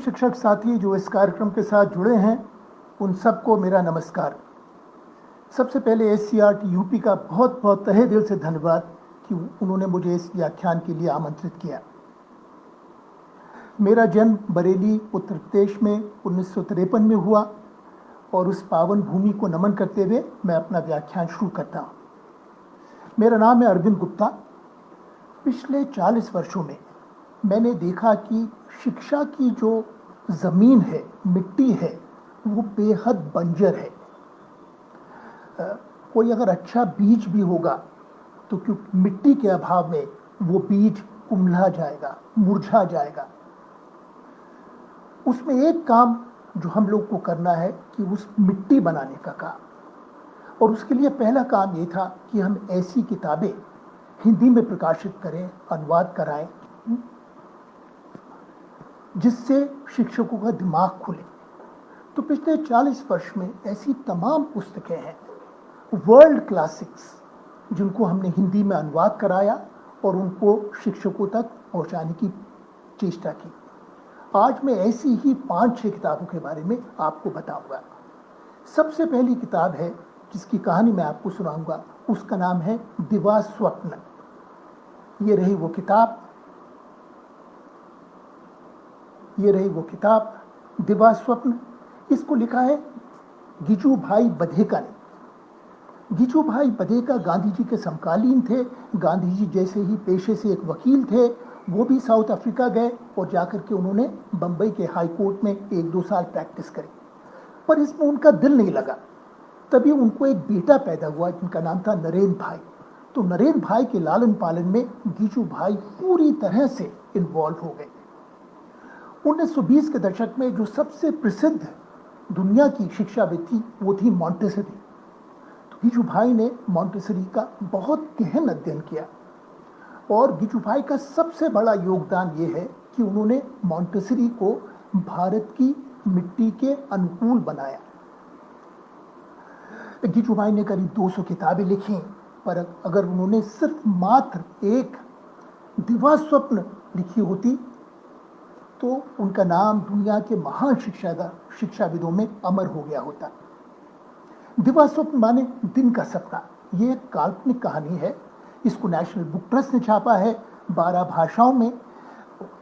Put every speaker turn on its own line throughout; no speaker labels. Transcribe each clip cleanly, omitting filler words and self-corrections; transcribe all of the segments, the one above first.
शिक्षक साथी जो इस कार्यक्रम के साथ जुड़े हैं, उन सबको मेरा नमस्कार। सबसे पहले एससीईआरटी यूपी का बहुत बहुत तहे दिल से धन्यवाद कि उन्होंने मुझे इस व्याख्यान के लिए आमंत्रित किया। मेरा जन्म बरेली उत्तर प्रदेश में 1953 में हुआ और उस पावन भूमि को नमन करते हुए मैं अपना व्याख्यान शुरू करता हूँ। मेरा नाम है अरविंद गुप्ता। पिछले 40 वर्षों में मैंने देखा कि शिक्षा की जो ज़मीन है, मिट्टी है, वो बेहद बंजर है। कोई अगर अच्छा बीज भी होगा तो क्योंकि मिट्टी के अभाव में वो बीज कुम्हला जाएगा, मुरझा जाएगा। उसमें एक काम जो हम लोग को करना है कि उस मिट्टी बनाने का काम, और उसके लिए पहला काम ये था कि हम ऐसी किताबें हिंदी में प्रकाशित करें, अनुवाद कराएं, जिससे शिक्षकों का दिमाग खुले। तो पिछले 40 वर्ष में ऐसी तमाम पुस्तकें हैं, वर्ल्ड क्लासिक्स, जिनको हमने हिंदी में अनुवाद कराया और उनको शिक्षकों तक पहुंचाने की चेष्टा की। आज मैं ऐसी ही 5-6 किताबों के बारे में आपको बताऊंगा। सबसे पहली किताब है जिसकी कहानी मैं आपको सुनाऊंगा, उसका नाम है दिवा स्वप्न। ये रही वो किताब दिवा स्वप्न। इसको लिखा है गिजू भाई बधेका ने। गिजू भाई बधेका गांधी जी के समकालीन थे। गांधी जी जैसे ही पेशे से एक वकील थे। वो भी साउथ अफ्रीका गए और जाकर के उन्होंने बम्बई के हाई कोर्ट में 1-2 साल प्रैक्टिस करी, पर इसमें उनका दिल नहीं लगा। तभी उनको एक बेटा पैदा हुआ जिनका नाम था नरेंद्र भाई। तो नरेंद्र भाई के लालन पालन में गिजू भाई पूरी तरह से इन्वॉल्व हो गए। 1920 के दशक में जो सबसे प्रसिद्ध दुनिया की शिक्षाविद थी वो थी मॉन्टेसरी। तो गिजू भाई ने मॉन्टेसरी का बहुत गहन अध्ययन किया, और गिजू भाई का सबसे बड़ा योगदान ये है कि उन्होंने मॉन्टेसरी को भारत की मिट्टी के अनुकूल बनाया। गिजू भाई ने करीब 200 किताबें लिखी, पर अगर उन्होंने सिर्फ मात्र एक दिवा स्वप्न लिखी होती तो उनका नाम दुनिया के महान शिक्षाविदों में अमर हो गया होता। दिवा स्वप्न माने दिन का सपना। ये एक काल्पनिक कहानी है। इसको नेशनल बुक ट्रस्ट ने छापा है 12 भाषाओं में,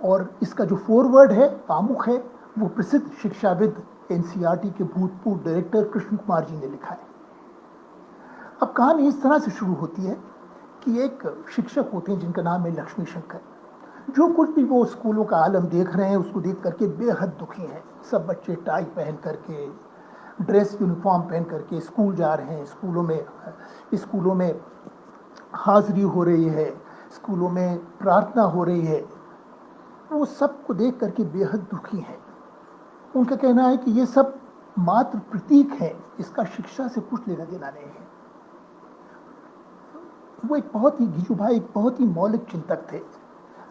और इसका जो फोरवर्ड है, आमुख है, वो प्रसिद्ध शिक्षाविद एनसीईआरटी के भूतपूर्व डायरेक्टर कृष्ण कुमार जी ने लिखा है। अब कहानी इस तरह से शुरू होती है कि एक शिक्षक होते हैं जिनका नाम है लक्ष्मी शंकर। जो कुछ भी वो स्कूलों का आलम देख रहे हैं, उसको देख करके बेहद दुखी हैं। सब बच्चे टाई पहन करके, ड्रेस यूनिफॉर्म पहन करके स्कूल जा रहे हैं। स्कूलों में हाजिरी हो रही है, स्कूलों में प्रार्थना हो रही है। वो सबको देख करके बेहद दुखी हैं। उनका कहना है कि ये सब मात्र प्रतीक है, इसका शिक्षा से कुछ लेना देना नहीं है। वो गिजू भाई एक बहुत ही मौलिक चिंतक थे।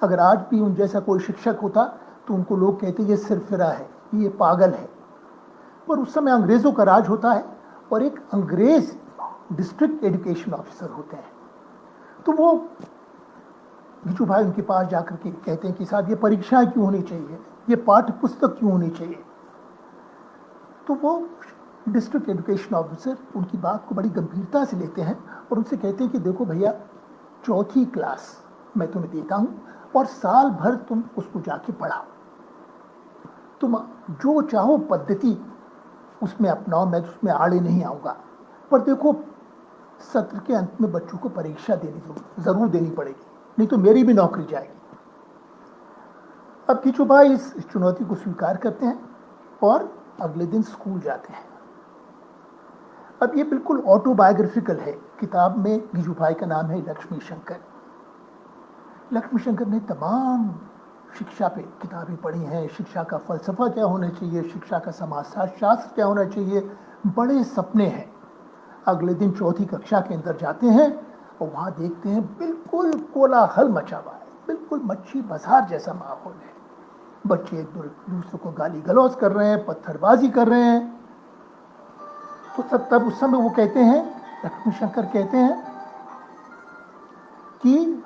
अगर आज भी उन जैसा कोई शिक्षक होता तो उनको लोग कहते ये सिरफिरा है, ये पागल है। पर उस समय अंग्रेज़ों का राज होता है और एक अंग्रेज डिस्ट्रिक्ट एजुकेशन ऑफिसर होते हैं। तो वो गिजू भाई उनके पास जाकर के कहते हैं कि साहब ये परीक्षाएं क्यों होनी चाहिए, ये पाठ्य पुस्तक क्यों होनी चाहिए। तो वो डिस्ट्रिक्ट एजुकेशन ऑफिसर उनकी बात को बड़ी गंभीरता से लेते हैं और उनसे कहते हैं कि देखो भैया, 4th क्लास मैं तुम्हें देता हूँ और साल भर तुम उसको जाके पढ़ाओ। तुम जो चाहो पद्धति उसमें अपनाओ, मैं उसमें आड़े नहीं आऊँगा, पर देखो सत्र के अंत में बच्चों को परीक्षा ज़रूर देनी पड़ेगी, नहीं तो मेरी भी नौकरी जाएगी। अब गिजू भाई इस चुनौती को स्वीकार करते हैं और अगले दिन स्कूल जाते हैं। अब ये बिल्कुल ऑटोबायोग्राफिकल है। किताब में गिजू भाई का नाम है लक्ष्मी शंकर। लक्ष्मी शंकर ने तमाम शिक्षा पे किताबें पढ़ी हैं। शिक्षा का फलसफा क्या होना चाहिए, शिक्षा का समाजशास्त्र क्या होना चाहिए, बड़े सपने हैं। अगले दिन 4th कक्षा के अंदर जाते हैं और वहाँ देखते हैं बिल्कुल कोलाहल मचा हुआ है, बिल्कुल मच्छी बाजार जैसा माहौल है। बच्चे एक दूसरे को गाली गलौज कर रहे हैं, पत्थरबाजी कर रहे हैं। तो तब उस समय वो कहते हैं, लक्ष्मी शंकर कहते हैं कि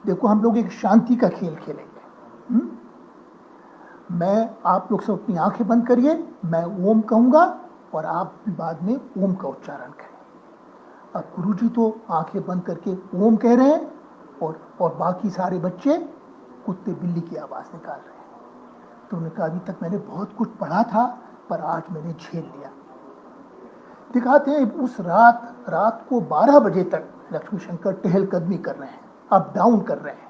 देखो हम लोग एक शांति का खेल खेलेंगे। मैं, आप लोग सब अपनी आंखें बंद करिए, मैं ओम कहूँगा और आप बाद में ओम का उच्चारण करें। अब गुरुजी तो आंखें बंद करके ओम कह रहे हैं और बाकी सारे बच्चे कुत्ते बिल्ली की आवाज़ निकाल रहे हैं। तो उन्होंने कहा अभी तक मैंने बहुत कुछ पढ़ा था पर आज मैंने झेल लिया। दिखाते हैं उस रात को 12 बजे तक लक्ष्मी शंकर टहलकदमी कर रहे हैं, अप डाउन कर रहे हैं।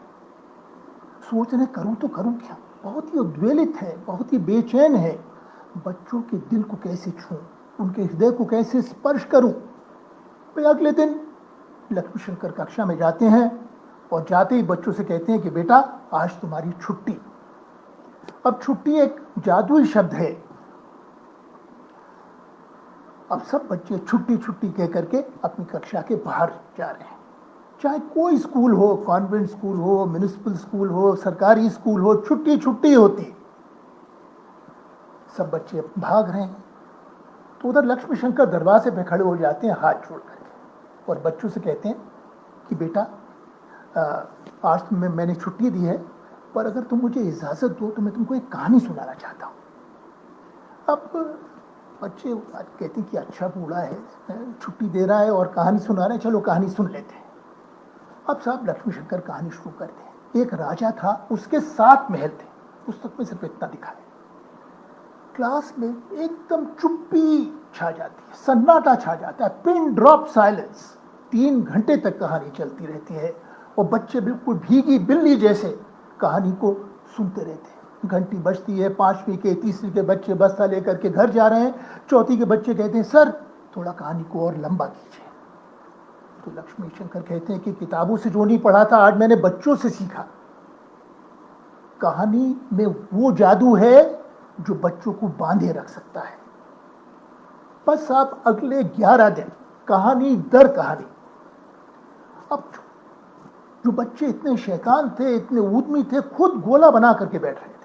सोच रहे करूं तो करूं क्या, बहुत ही उद्वेलित है, बहुत ही बेचैन है। बच्चों के दिल को कैसे छूं, उनके हृदय को कैसे स्पर्श करूं। फिर अगले दिन लक्ष्मी शंकर कक्षा में जाते हैं और जाते ही बच्चों से कहते हैं कि बेटा आज तुम्हारी छुट्टी। अब छुट्टी एक जादुई शब्द है। अब सब बच्चे छुट्टी छुट्टी कह करके अपनी कक्षा के बाहर जा रहे हैं। चाहे कोई स्कूल हो, कॉन्वेंट स्कूल हो, म्युनिसिपल स्कूल हो, सरकारी स्कूल हो, छुट्टी छुट्टी होती। सब बच्चे भाग रहे हैं। तो उधर लक्ष्मी शंकर दरवाजे पे खड़े हो जाते हैं हाथ जोड़ करके और बच्चों से कहते हैं कि बेटा आज मैंने छुट्टी दी है, पर अगर तुम मुझे इजाज़त दो तो मैं तुमको एक कहानी सुनाना चाहता हूँ। अब बच्चे कहते हैं कि अच्छा बूढ़ा है, छुट्टी दे रहा है और कहानी सुना रहे हैं, चलो कहानी सुन लेते हैं। अब साहब लक्ष्मी शंकर कहानी शुरू करते हैं। एक राजा था, उसके 7 महल थे। पुस्तक में सिर्फ इतना दिखा है। क्लास में एकदम चुप्पी छा जाती है, सन्नाटा छा जाता है, पिन ड्रॉप साइलेंस। 3 घंटे तक कहानी चलती रहती है और बच्चे बिल्कुल भीगी बिल्ली जैसे कहानी को सुनते रहते हैं। घंटी बजती है, 5वीं के, 3वीं के बच्चे बस्ता लेकर के घर जा रहे हैं। 4वीं के बच्चे कहते हैं सर थोड़ा कहानी को और लंबा कीजिए। तो लक्ष्मी शंकर कहते हैं कि किताबों से जो नहीं पढ़ा था आज मैंने बच्चों से सीखा। कहानी में वो जादू है जो बच्चों को बांधे रख सकता है। बस आप अगले 11 दिन कहानी दर कहानी। अब जो बच्चे इतने शैतान थे, इतने ऊदमी थे, खुद गोला बना करके बैठ रहे थे।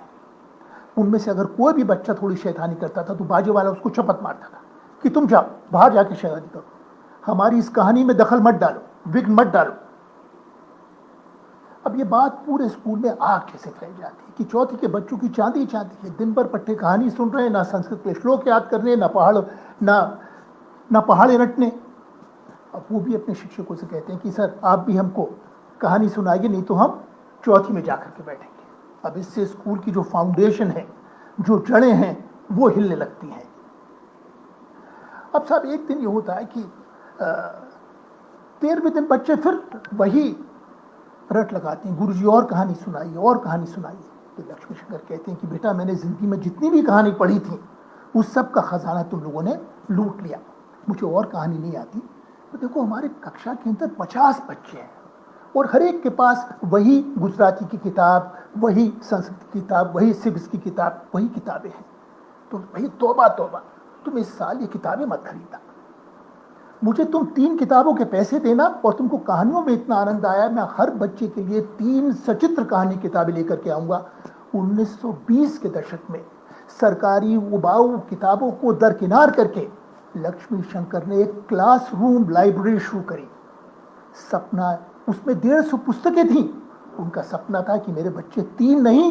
उनमें से अगर कोई भी बच्चा थोड़ी शैतानी करता था तो बाजे वाला उसको चपत मारता था कि तुम जाओ बाहर जाके शैतानी करो, हमारी इस कहानी में दखल मत डालो, विघ्न मत डालो। अब ये बात पूरे स्कूल में आग जैसे फैल जाती है कि 4वीं के बच्चों की चांदी चांदी है, दिन भर पट्टे कहानी सुन रहे हैं, ना संस्कृत के श्लोक याद कर रहे हैं, ना पहाड़े रटने। अब वो भी अपने शिक्षकों से कहते हैं कि सर आप भी हमको कहानी सुनाइए, नहीं तो हम 4वीं में जाकर के बैठेंगे। अब इससे स्कूल की जो फाउंडेशन है, जो जड़ें हैं, वो हिलने लगती हैं। अब साहब एक दिन ये होता है कि 13वें दिन बच्चे फिर वही रट लगाते हैं, गुरुजी और कहानी सुनाइए और कहानी सुनाइए। तो लक्ष्मी शंकर कहते हैं कि बेटा मैंने जिंदगी में जितनी भी कहानी पढ़ी थी उस सब का खजाना तुम लोगों ने लूट लिया, मुझे और कहानी नहीं आती। तो देखो हमारे कक्षा के अंदर 50 बच्चे हैं और हर एक के पास वही गुजराती की किताब, वही संस्कृत की किताब, वही सिविक्स की किताब, वही किताबें हैं। तो भाई तौबा तौबा, तुम इस साल ये किताबें मत खरीदना, मुझे तुम 3 किताबों के पैसे देना और तुमको कहानियों में इतना आनंद आया, मैं हर बच्चे के लिए 3 सचित्र कहानी किताबें लेकर के आऊँगा। 1920 के दशक में सरकारी उबाऊ किताबों को दरकिनार करके लक्ष्मी शंकर ने एक क्लासरूम लाइब्रेरी शुरू करी। सपना, उसमें 150 पुस्तकें थीं। उनका सपना था कि मेरे बच्चे 3 नहीं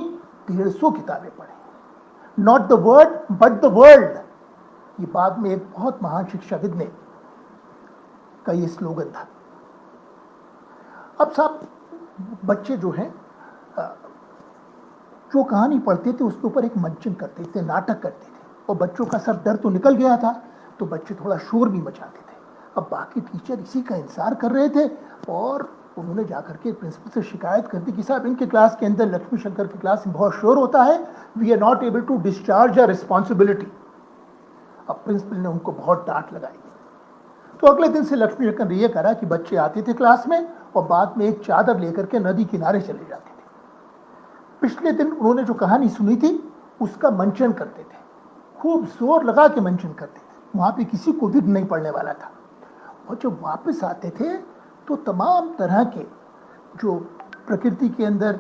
150 किताबें पढ़ें। Not the word but the world, ये बाद में एक बहुत महान शिक्षाविद ने का ये स्लोगन था। अब साहब बच्चे जो हैं जो कहानी पढ़ते थे उसके ऊपर एक मंचन करते थे, नाटक करते थे और बच्चों का सब डर तो निकल गया था तो बच्चे थोड़ा शोर भी मचाते थे। अब बाकी टीचर इसी का इंतजार कर रहे थे और उन्होंने जाकर के प्रिंसिपल से शिकायत कर दी कि साहब इनके क्लास के अंदर, लक्ष्मी शंकर की क्लास में बहुत शोर होता है, we are not able to discharge a responsibility. अब प्रिंसिपल ने उनको बहुत डांट लगाई। तो अगले दिन से लक्ष्मी शंकर ने यह करा कि बच्चे आते थे क्लास में और बाद में एक चादर लेकर के नदी किनारे चले जाते थे। पिछले दिन उन्होंने जो कहानी सुनी थी उसका मंचन करते थे, खूब जोर लगा के मंचन करते थे, वहाँ पे किसी को विघ्न नहीं पड़ने वाला था। और जब वापस आते थे तो तमाम तरह के जो प्रकृति के अंदर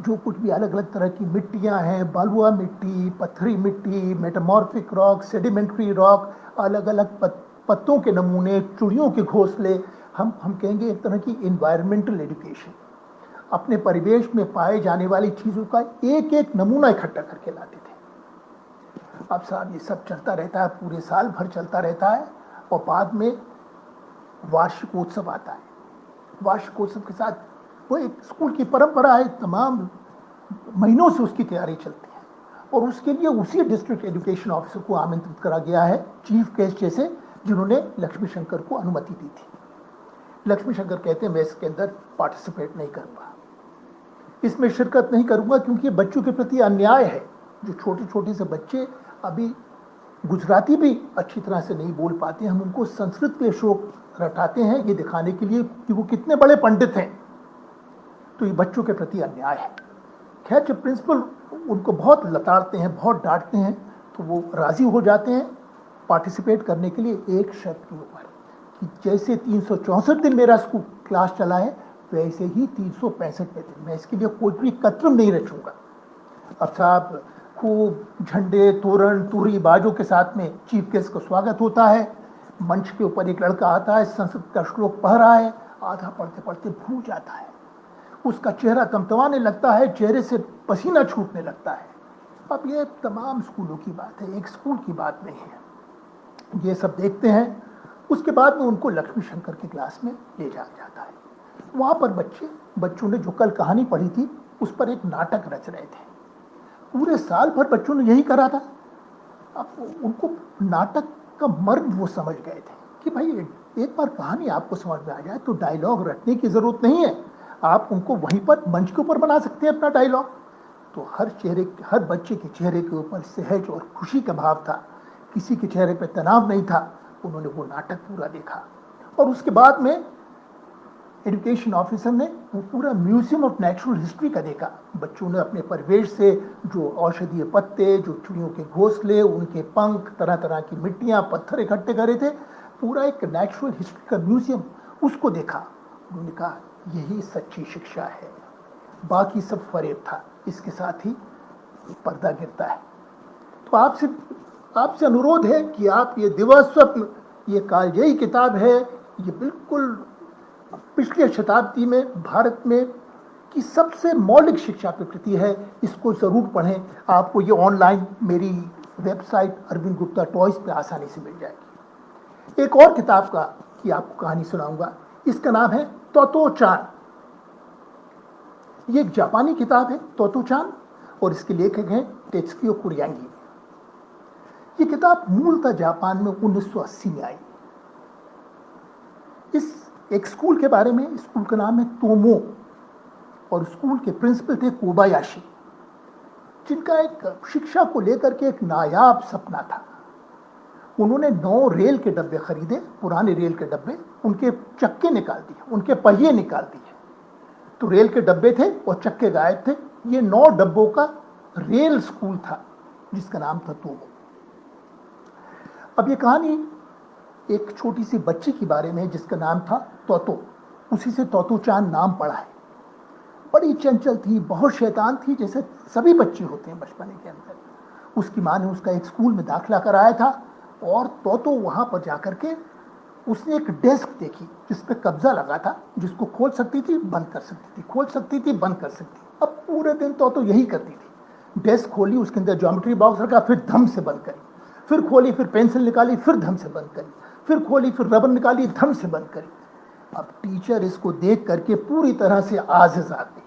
जो कुछ भी अलग अलग तरह की मिट्टियाँ हैं, बालुआ मिट्टी, पत्थरी मिट्टी, मेटामॉर्फिक रॉक, सेडिमेंट्री रॉक, अलग अलग पत्तों के नमूने, चुड़ियों के घोंसले, हम कहेंगे एक तरह की इन्वायरमेंटल एजुकेशन। अपने परिवेश में पाए जाने वाली चीज़ों का एक एक नमूना इकट्ठा करके लाते थे। अब साहब ये सब चलता रहता है, पूरे साल भर चलता रहता है, और बाद में वार्षिकोत्सव आता है। वार्षिकोत्सव के साथ वो एक स्कूल की परंपरा है, तमाम महीनों से उसकी तैयारी चलती है, और उसके लिए उसी डिस्ट्रिक्ट एजुकेशन ऑफिसर को आमंत्रित करा गया है, चीफ गेस्ट जैसे, जिन्होंने लक्ष्मी शंकर को अनुमति दी थी। लक्ष्मी शंकर कहते हैं मैं इसके अंदर पार्टिसिपेट नहीं करूँगा, इसमें शिरकत नहीं करूँगा, क्योंकि बच्चों के प्रति अन्याय है। जो छोटे छोटे से बच्चे अभी गुजराती भी अच्छी तरह से नहीं बोल पाते हैं, हम उनको संस्कृत के श्लोक रटाते हैं ये दिखाने के लिए कि वो कितने बड़े पंडित हैं, तो ये बच्चों के प्रति अन्याय है। खैर, जब प्रिंसिपल उनको बहुत लताड़ते हैं, बहुत डांटते हैं, तो वो राज़ी हो जाते हैं पार्टिसिपेट करने के लिए एक शर्त के ऊपर, कि जैसे 364 दिन मेरा स्कूल क्लास चला है, वैसे ही 365वें दिन मैं इसके लिए कोई भी कतरम नहीं रचूंगा। अब साहब खूब झंडे, तोरण, तुरी, बाजों के साथ में चीफ गेस्ट का स्वागत होता है। मंच के ऊपर एक लड़का आता है, संस्कृत का श्लोक पढ़ रहा है, आधा पढ़ते पढ़ते भूल जाता है, उसका चेहरा तमतमाने लगता है, चेहरे से पसीना छूटने लगता है। अब ये तमाम स्कूलों की बात है, एक स्कूल की बात नहीं है। ये सब देखते हैं, उसके बाद में उनको लक्ष्मी शंकर की क्लास में ले जाया जाता है। वहाँ पर बच्चों ने जो कल कहानी पढ़ी थी, उस पर एक नाटक रच रहे थे। पूरे साल भर बच्चों ने यही करा था। अब उनको नाटक का मर्म वो समझ गए थे कि भाई एक बार कहानी आपको समझ में आ जाए तो डायलॉग रटने की ज़रूरत नहीं है, आप उनको वहीं पर मंच के ऊपर बना सकते हैं अपना डायलॉग। तो हर बच्चे के चेहरे के ऊपर सहज और खुशी का भाव था, किसी के चेहरे पर तनाव नहीं था। उन्होंने वो नाटक पूरा देखा, और उसके बाद में एजुकेशन ऑफिसर ने वो पूरा म्यूजियम ऑफ नेचुरल हिस्ट्री का देखा। बच्चों ने अपने परिवेश से जो औषधीय पत्ते, जो चिड़ियों के घोंसले, उनके पंख, तरह तरह की मिट्टियाँ, पत्थर इकट्ठे करे थे, पूरा एक नेचुरल हिस्ट्री का म्यूजियम, उसको देखा। उन्होंने कहा यही सच्ची शिक्षा है, बाकी सब फरेब था। इसके साथ ही पर्दा गिरता है। तो आपसे अनुरोध है कि आप ये दिवस स्वप्न, ये कालजयी किताब है, ये बिल्कुल पिछले शताब्दी में भारत में की सबसे मौलिक शिक्षा की कृति है, इसको ज़रूर पढ़ें। आपको ये ऑनलाइन मेरी वेबसाइट अरविंद गुप्ता टॉयज पे आसानी से मिल जाएगी। एक और किताब की आपको कहानी सुनाऊंगा, इसका नाम है तोतो-चान। ये एक जापानी किताब है, तोतो-चान, और इसके लेखक हैं टेत्सुयो कुरियांगी। ये किताब मूलतः जापान में 1980 में आई। इस एक स्कूल के बारे में, स्कूल का नाम है तोमो, और स्कूल के प्रिंसिपल थे कोबायाशी, जिनका एक शिक्षा को लेकर के एक नायाब सपना था। उन्होंने 9 रेल के डब्बे खरीदे, पुराने रेल के डब्बे, उनके चक्के निकाल दिए, उनके पहिए निकाल दिए, तो रेल के डब्बे थे और चक्के गायब थे। ये 9 डब्बों का रेल स्कूल था, जिसका नाम था तोमो। अब ये कहानी एक छोटी सी बच्ची के बारे में है, जिसका नाम था तोतो, उसी से तोतो-चान नाम पड़ा है। बड़ी चंचल थी, बहुत शैतान थी, जैसे सभी बच्चे होते हैं बचपने के अंदर। उसकी माँ ने उसका एक स्कूल में दाखिला कराया था, और तोतो वहाँ पर जाकर के उसने एक डेस्क देखी जिस पर कब्जा लगा था, जिसको खोल सकती थी, बंद कर सकती थी, खोल सकती थी, बंद कर सकती थी। अब पूरे दिन तोतो यही करती थी। डेस्क खोली, उसके अंदर ज्योमेट्री बॉक्स रखा, फिर धम से बंद करी, फिर खोली, फिर पेंसिल निकाली, फिर धम से बंद करी, फिर खोली, फिर रबर निकाली, धम से बंद करी। अब टीचर इसको देख करके पूरी तरह से आजिज़ आ गई।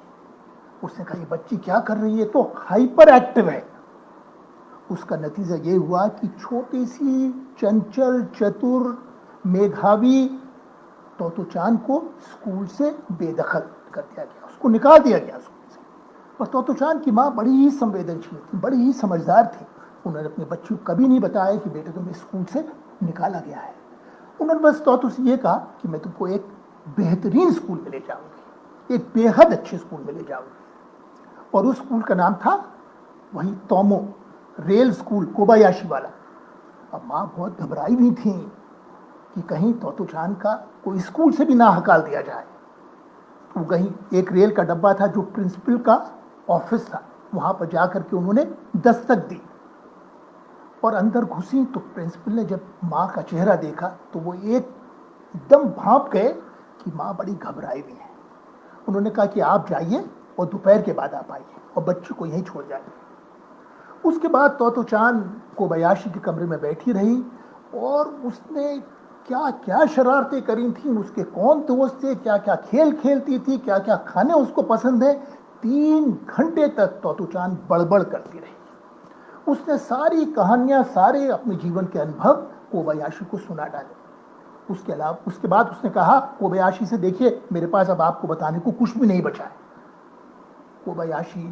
उसने कहा ये बच्ची क्या कर रही है, तो हाइपर एक्टिव है। उसका नतीजा ये हुआ कि छोटी सी चंचल, चतुर, मेधावी तोतो-चान को स्कूल से बेदखल कर दिया गया, उसको निकाल दिया गया स्कूल से। और तोतो-चान की माँ बड़ी ही संवेदनशील थी, बड़ी ही समझदार थी। उन्होंने अपने बच्ची को कभी नहीं बताया कि बेटे तुम्हें स्कूल से निकाला गया है। उन्होंने बस तोतो से ये कहा कि मैं तुमको एक बेहतरीन स्कूल में ले जाऊंगी, एक बेहद अच्छे स्कूल में ले जाऊंगी। और उस स्कूल का नाम था वही तोमो, रेल स्कूल, कोबायाशी वाला। अब माँ बहुत घबराई हुई थी कि कहीं तोतो-चान का कोई स्कूल से भी ना हकाल दिया जाए। तो कहीं एक रेल का डब्बा था जो प्रिंसिपल का ऑफिस था, वहाँ पर जाकर के उन्होंने दस्तक दी, और अंदर घुसी तो प्रिंसिपल ने जब माँ का चेहरा देखा तो वो एकदम भांप गए कि माँ बड़ी घबराई हुई है। उन्होंने कहा कि आप जाइए और दोपहर के बाद आप आइए और बच्चे को यहीं छोड़ जाइए। उसके बाद तोतो चान कोबायाशी के कमरे में बैठी रही और उसने क्या क्या शरारतें करी थी, उसके कौन दोस्त थे, क्या क्या खेल खेलती थी, क्या क्या खाने उसको पसंद है। 3 घंटे तक तोतो चान बड़बड़ करती रही। उसने सारी कहानियां, सारे अपने जीवन के अनुभव कोबायाशी को सुना डाले। उसके बाद उसने कहा कोबायाशी से, देखिए मेरे पास अब आपको बताने को कुछ भी नहीं बचा है। कोबायाशी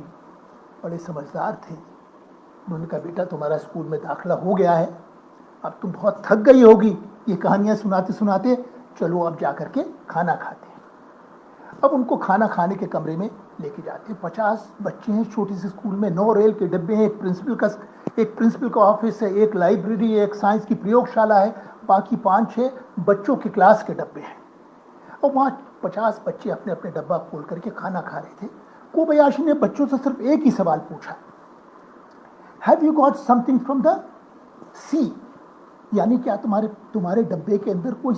बड़े समझदार थे। उन्होंने कहा बेटा तुम्हारा स्कूल में दाखिला हो गया है, अब तुम बहुत थक गई होगी ये कहानियां सुनाते सुनाते, चलो अब जा करके खाना खाते हैं। अब उनको खाना खाने के कमरे में लेके जाते हैं। 50 बच्चे हैं छोटे से स्कूल में, 9 रेल के डब्बे हैं, एक प्रिंसिपल का ऑफिस है, एक लाइब्रेरी है, एक साइंस की प्रयोगशाला है, बाकी 5-6 बच्चों के क्लास के डब्बे हैं। और वहाँ 50 बच्चे अपने अपने डब्बा खोल करके खाना खा रहे थे। कोबायाशी ने बच्चों से सिर्फ एक ही सवाल पूछा, have you got something from the sea, यानी क्या तुम्हारे डब्बे के अंदर कोई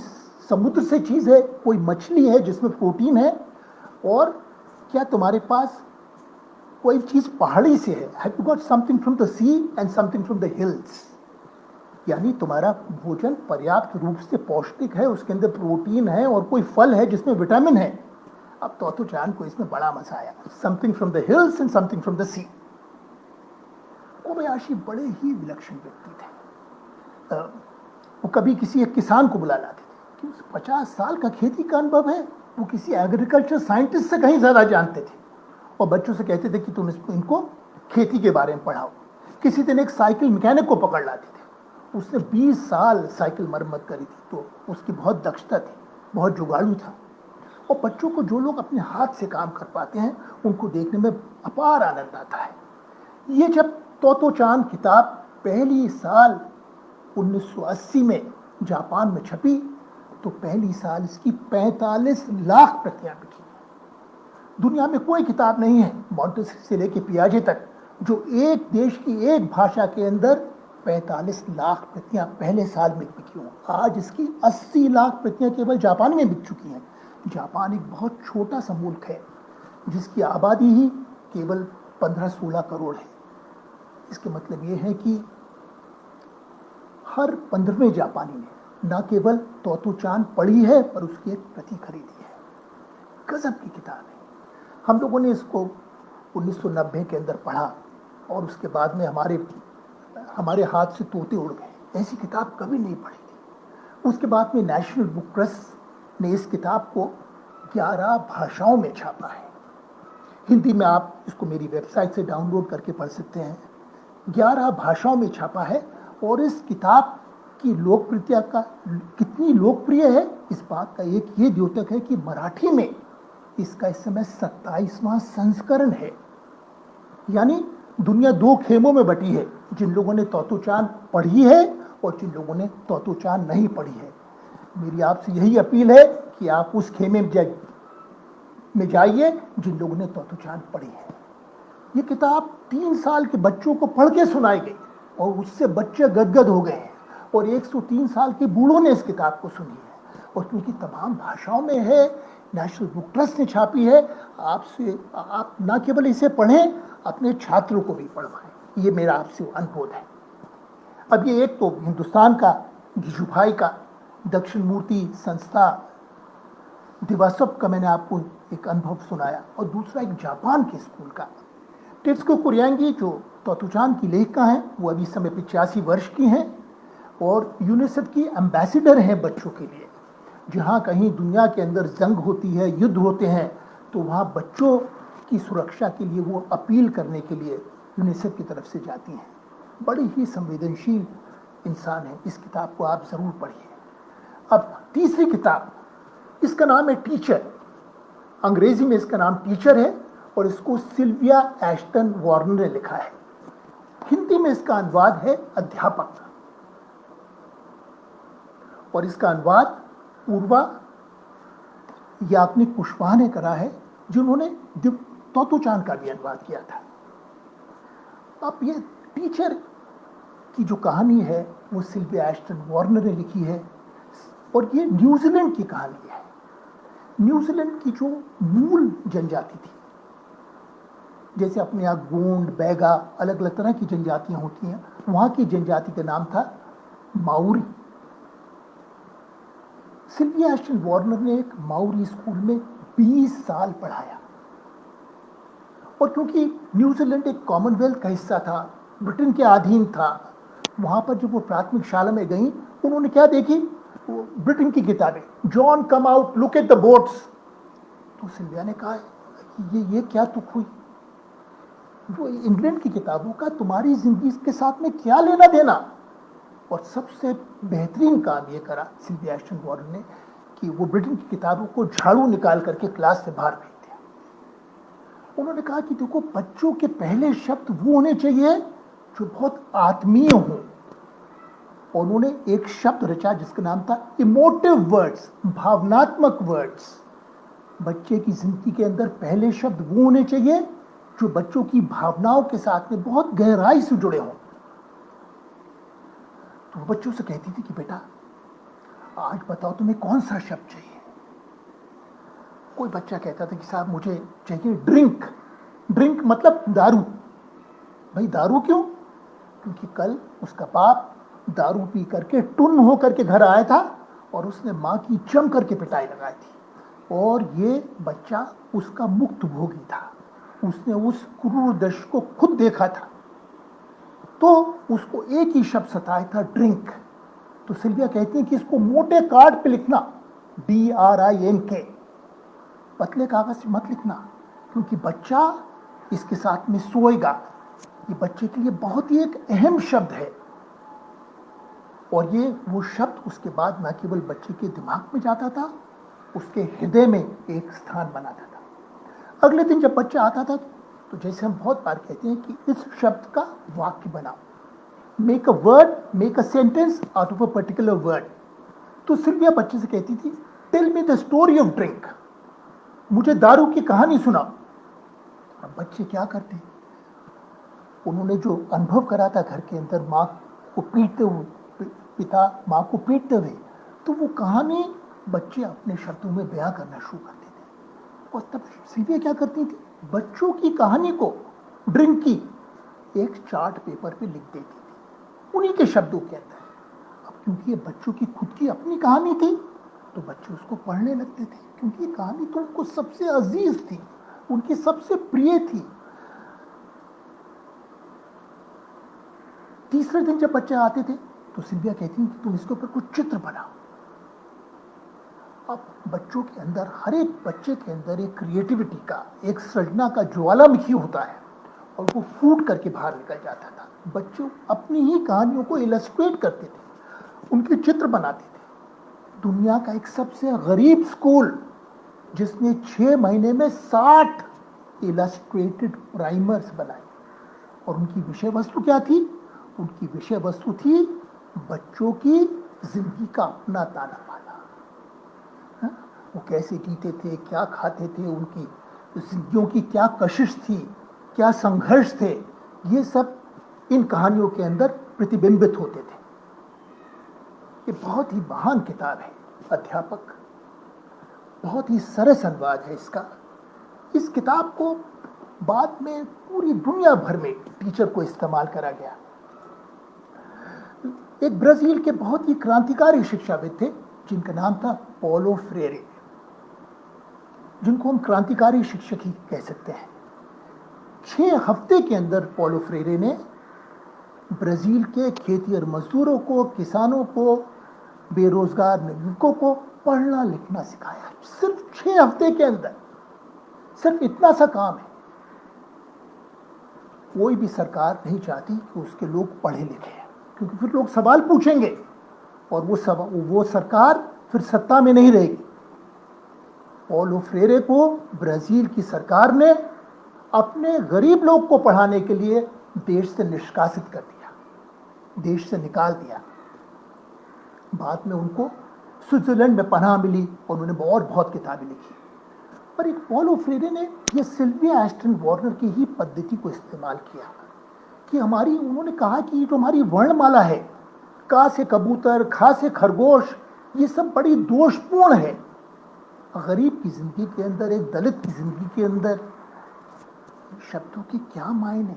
समुद्र से चीज है, कोई मछली है जिसमें प्रोटीन है, और क्या तुम्हारे पास कोई चीज पहाड़ी से है, have you got something from the sea and something from the hills, यानी तुम्हारा भोजन पर्याप्त रूप से पौष्टिक है, उसके अंदर प्रोटीन है और कोई फल है जिसमें विटामिन है। अब तोतो चान को इसमें बड़ा मजा आया, something from the hills and something from the sea. Kobayashi बड़े ही विलक्षण व्यक्ति थे। वो कभी किसी एक किसान को बुला लाते थे कि उसे 50 साल का खेती का अनुभव है, वो किसी एग्रीकल्चर साइंटिस्ट से कहीं ज़्यादा जानते थे, और बच्चों से कहते थे कि तुम इनको खेती के बारे में पढ़ाओ। किसी दिन एक साइकिल मैकेनिक को पकड़ लाते थे, उसने 20 साल साइकिल मरम्मत करी थी, तो उसकी बहुत दक्षता थी, बहुत जुगाड़ू था। और बच्चों को, जो लोग अपने हाथ से काम कर पाते हैं, उनको देखने में अपार आनंद आता है। ये जब तोतो चान किताब पहली साल 1980 में जापान में छपी, तो पहली साल इसकी 45 लाख प्रतियां बिकी। दुनिया में कोई किताब नहीं है, मॉन्टेस्क्यू से लेके पियाजे तक, जो एक देश की एक भाषा के अंदर 45 लाख प्रतियां पहले साल में बिकी हों। आज इसकी 80 लाख प्रतियां केवल जापान में बिक चुकी हैं। जापान एक बहुत छोटा सा मुल्क है जिसकी आबादी ही केवल 15-16 करोड़ है। इसके मतलब ये है कि हर 15वें जापानी ने न केवल तोतो चान पढ़ी है, पर उसकी एक प्रति खरीदी है। गजब की किताब है। हम लोगों ने इसको 1990 के अंदर पढ़ा और उसके बाद में हमारे हाथ से तोते उड़ गए। ऐसी किताब कभी नहीं पढ़ी थी। उसके बाद में नेशनल बुक प्रेस ने इस किताब को 11 भाषाओं में छापा है। हिंदी में आप इसको मेरी वेबसाइट से डाउनलोड करके पढ़ सकते हैं। 11 भाषाओं में छापा है, और इस किताब की लोकप्रियता का, कितनी लोकप्रिय है, इस बात का एक ये द्योतक है कि मराठी में इसका इस समय 27वां संस्करण है। यानी दुनिया 2 खेमों में बटी है, जिन लोगों ने तोतो चान पढ़ी है और जिन लोगों ने तोतो चान नहीं पढ़ी है। मेरी आपसे यही अपील है कि आप उस खेमे में जाइए जिन लोगों ने तोतो चान पढ़ी है। ये किताब 3 साल के बच्चों को पढ़ के सुनाई गई और उससे बच्चे गदगद हो गए हैं, और 103 साल के बूढ़ों ने इस किताब को सुनी है, और क्योंकि तमाम भाषाओं में है, नेशनल बुक ट्रस्ट ने छापी है। आप ना केवल इसे पढ़ें, अपने छात्रों को भी पढ़वाएं। ये मेरा आपसे अनुरोध है। अब ये एक तो हिंदुस्तान का, गिजुभाई का, दक्षिण मूर्ति संस्था दिवासप का मैंने आपको एक अनुभव सुनाया, और दूसरा एक जापान के स्कूल का। टेत्सुको कुरियांगी जो तोतो चान की लेखिका हैं, वो अभी समय 85 वर्ष की हैं और यूनिसेफ की एम्बेसडर हैं बच्चों के लिए। जहाँ कहीं दुनिया के अंदर जंग होती है, युद्ध होते हैं, तो वहाँ बच्चों की सुरक्षा के लिए वो अपील करने के लिए यूनिसेफ की तरफ से जाती हैं। बड़ी ही संवेदनशील इंसान है। इस किताब को आप ज़रूर पढ़िए। अब तीसरी किताब, इसका नाम है टीचर। अंग्रेजी में इसका नाम टीचर है और इसको सिल्विया एश्टन वार्नर ने लिखा है। हिंदी में इसका अनुवाद है अध्यापक, और इसका अनुवाद पूर्वा याग्निक कुशवाहा ने करा है, जिन्होंने तोतो चान का भी अनुवाद किया था। अब ये टीचर की जो कहानी है वो सिल्विया एश्टन वार्नर ने लिखी है, और ये न्यूजीलैंड की कहानी है। न्यूजीलैंड की जो मूल जनजाति थी, जैसे अपने यहाँ गोंड, बैगा, अलग अलग तरह की जनजातियां होती हैं, वहां की जनजाति का नाम था माउरी। सिल्विया एश्टन वार्नर ने एक माउरी स्कूल में 20 साल पढ़ाया। और क्योंकि न्यूजीलैंड एक कॉमनवेल्थ का हिस्सा था, ब्रिटेन के अधीन था, वहां पर जब वो प्राथमिक शाला में गई, उन्होंने क्या देखी? वो ब्रिटेन की किताबें, John come out, look at the boats. तो सिल्विया ने कहा ये क्या तुक हुई? वो इंग्लैंड की किताबों का तुम्हारी जिंदगी के साथ में क्या लेना देना? और सबसे बेहतरीन काम ये करा सिल्विया एश्टन वार्नर ने कि वो ब्रिटेन की किताबों को झाड़ू निकाल करके क्लास से बाहर फेंक दिया। उन्होंने कहा कि देखो, बच्चों के पहले शब्द वो होने चाहिए जो बहुत आत्मीय हों। और उन्होंने एक शब्द रचा जिसका नाम था इमोटिव वर्ड्स, भावनात्मक वर्ड्स। बच्चे की जिंदगी के अंदर पहले शब्द वो होने चाहिए जो बच्चों की भावनाओं के साथ में बहुत गहराई से जुड़े हों। तो वो बच्चों से कहती थी कि बेटा, आज बताओ तुम्हें कौन सा शब्द चाहिए? कोई बच्चा कहता था कि साहब मुझे चाहिए ड्रिंक। ड्रिंक मतलब दारू। भाई दारू क्यों? क्योंकि कल उसका बाप दारू पी करके टुन्न हो करके घर आया था और उसने माँ की जम करके पिटाई लगाई थी, और ये बच्चा उसका मुक्त भोगी था। उसने उस क्रूर दृश्य को खुद देखा था, तो उसको एक ही शब्द सताया था, ड्रिंक। तो सिल्विया कहती है कि इसको मोटे कार्ड पे लिखना, DRINK, पतले कागज से मत लिखना, क्योंकि बच्चा इसके साथ में सोएगा। ये बच्चे के लिए बहुत ही एक अहम शब्द है। और ये वो शब्द उसके बाद न केवल बच्चे के दिमाग में जाता था, उसके हृदय में एक स्थान बनाता था। अगले दिन जब बच्चा आता था तो जैसे हम बहुत बार कहते हैं कि इस शब्द का वाक्य बनाओ, make a word, make a sentence out of a particular word. तो सिल्विया बच्चे से कहती थी, tell me the story of drink, मुझे दारू की कहानी सुनाओ। अब बच्चे क्या करते? उन्होंने जो अनुभव करा था घर के अंदर माँ को पीटते हुए, पिता माँ को पीटते हुए, तो वो कहानी बच्चे अपने शब्दों में बयां करना शुरू करते थे। और तब सिल्विया क्या करती थी? बच्चों की कहानी को, ड्रिंक की, एक चार्ट पेपर पे लिख देती थी उन्हीं के शब्दों के अंदर। अब क्योंकि ये बच्चों की खुद की अपनी कहानी थी, तो बच्चे उसको पढ़ने लगते थे, क्योंकि ये कहानी तो उनको सबसे अजीज थी, उनकी सबसे प्रिय थी। तीसरे दिन जब बच्चे आते थे तो सिल्विया कहती कि तुम इसके ऊपर कुछ चित्र बनाओ। अब बच्चों के अंदर, हर एक बच्चे के अंदर एक क्रिएटिविटी का, एक सृजना का ज्वालामुखी होता है, और वो फूट करके बाहर निकल जाता था। बच्चे अपनी ही कहानियों को इलस्ट्रेट करते थे, उनके चित्र बनाते थे। दुनिया का एक सबसे गरीब स्कूल जिसने 6 महीने में 60 इलस्ट्रेटेड प्राइमर्स बनाए, और उनकी विषय वस्तु क्या थी? उनकी विषय वस्तु थी बच्चों की जिंदगी का अपना ताना बाना। वो कैसे जीते थे, क्या खाते थे, उनकी जिंदगियों की क्या कशिश थी, क्या संघर्ष थे, ये सब इन कहानियों के अंदर प्रतिबिंबित होते थे। ये बहुत ही महान किताब है। अध्यापक, बहुत ही सरस अनुवाद है इसका। इस किताब को बाद में पूरी दुनिया भर में टीचर को इस्तेमाल करा गया। एक ब्राजील के बहुत ही क्रांतिकारी शिक्षाविद थे जिनका नाम था पॉलो फ्रेरे, जिनको हम क्रांतिकारी शिक्षक ही कह सकते हैं। 6 हफ्ते के अंदर पॉलो फ्रेरे ने ब्राजील के खेती और मजदूरों को, किसानों को, बेरोजगार नागरिकों को पढ़ना लिखना सिखाया। सिर्फ 6 हफ्ते के अंदर, सिर्फ इतना सा काम है। कोई भी सरकार नहीं चाहती कि उसके लोग पढ़े लिखे, क्योंकि फिर लोग सवाल पूछेंगे और वो सरकार फिर सत्ता में नहीं रहेगी। पॉलो फ्रेरे को ब्राजील की सरकार ने अपने गरीब लोग को पढ़ाने के लिए देश से निष्कासित कर दिया, देश से निकाल दिया। बाद में उनको स्विट्जरलैंड में पनाह मिली और उन्होंने और बहुत किताबें लिखी। पर एक पॉलो फ्रेरे ने यह सिल्विया एश्टन वार्नर की ही पद्धति को इस्तेमाल किया कि उन्होंने कहा कि ये जो हमारी वर्णमाला है, का से कबूतर, खा से खरगोश, ये सब बड़ी दोषपूर्ण है। गरीब की जिंदगी के अंदर, एक दलित की जिंदगी के अंदर शब्दों के क्या मायने,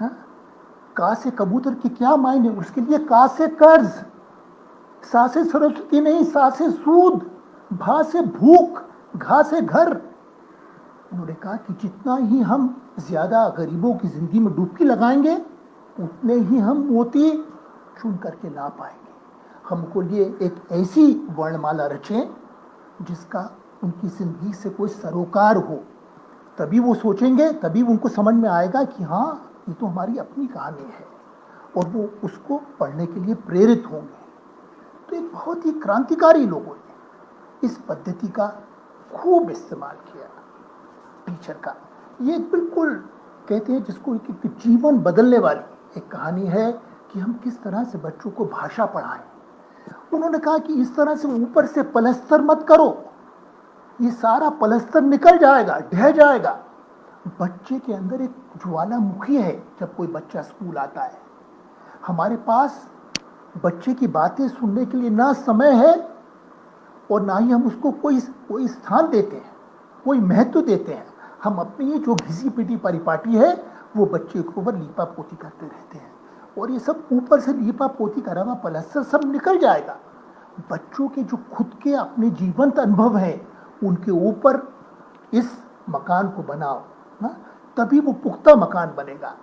हाँ? का से कबूतर के क्या मायने, उसके लिए का से कर्ज, सा से सरस्वती नहीं, सा से सूद, भा से भूख, घा से घर। उन्होंने कहा कि जितना ही हम ज्यादा गरीबों की जिंदगी में डुबकी लगाएंगे, उतने ही हम मोती चुन करके ला पाएंगे। हमको लिए एक ऐसी वर्णमाला रचें जिसका उनकी जिंदगी से कोई सरोकार हो, तभी वो सोचेंगे, तभी उनको समझ में आएगा कि हाँ, ये तो हमारी अपनी कहानी है, और वो उसको पढ़ने के लिए प्रेरित होंगे। तो एक बहुत ही क्रांतिकारी लोगों ने इस पद्धति का खूब इस्तेमाल किया, टीचर का। ये बिल्कुल कहते हैं जिसको एक जीवन बदलने वाली एक कहानी है कि हम किस तरह से बच्चों को भाषा पढ़ाएं। उन्होंने कहा कि इस तरह से ऊपर से पलस्तर मत करो, ये सारा पलस्तर निकल जाएगा, ढह जाएगा। बच्चे के अंदर एक ज्वालामुखी है। जब कोई बच्चा स्कूल आता है, हमारे पास बच्चे की बातें सुनने के लिए ना समय है और ना ही हम उसको कोई स्थान देते हैं, कोई महत्व देते हैं। हम अपनी ये जो घिसी पिटी परिपाटी है वो बच्चे के ऊपर लीपा पोती करते रहते हैं, और ये सब ऊपर से लीपा पोती करा हुआ पलस्तर सब निकल जाएगा। बच्चों के जो खुद के अपने जीवंत अनुभव है, उनके ऊपर इस मकान को बनाओ ना, तभी वो पुख्ता मकान बनेगा।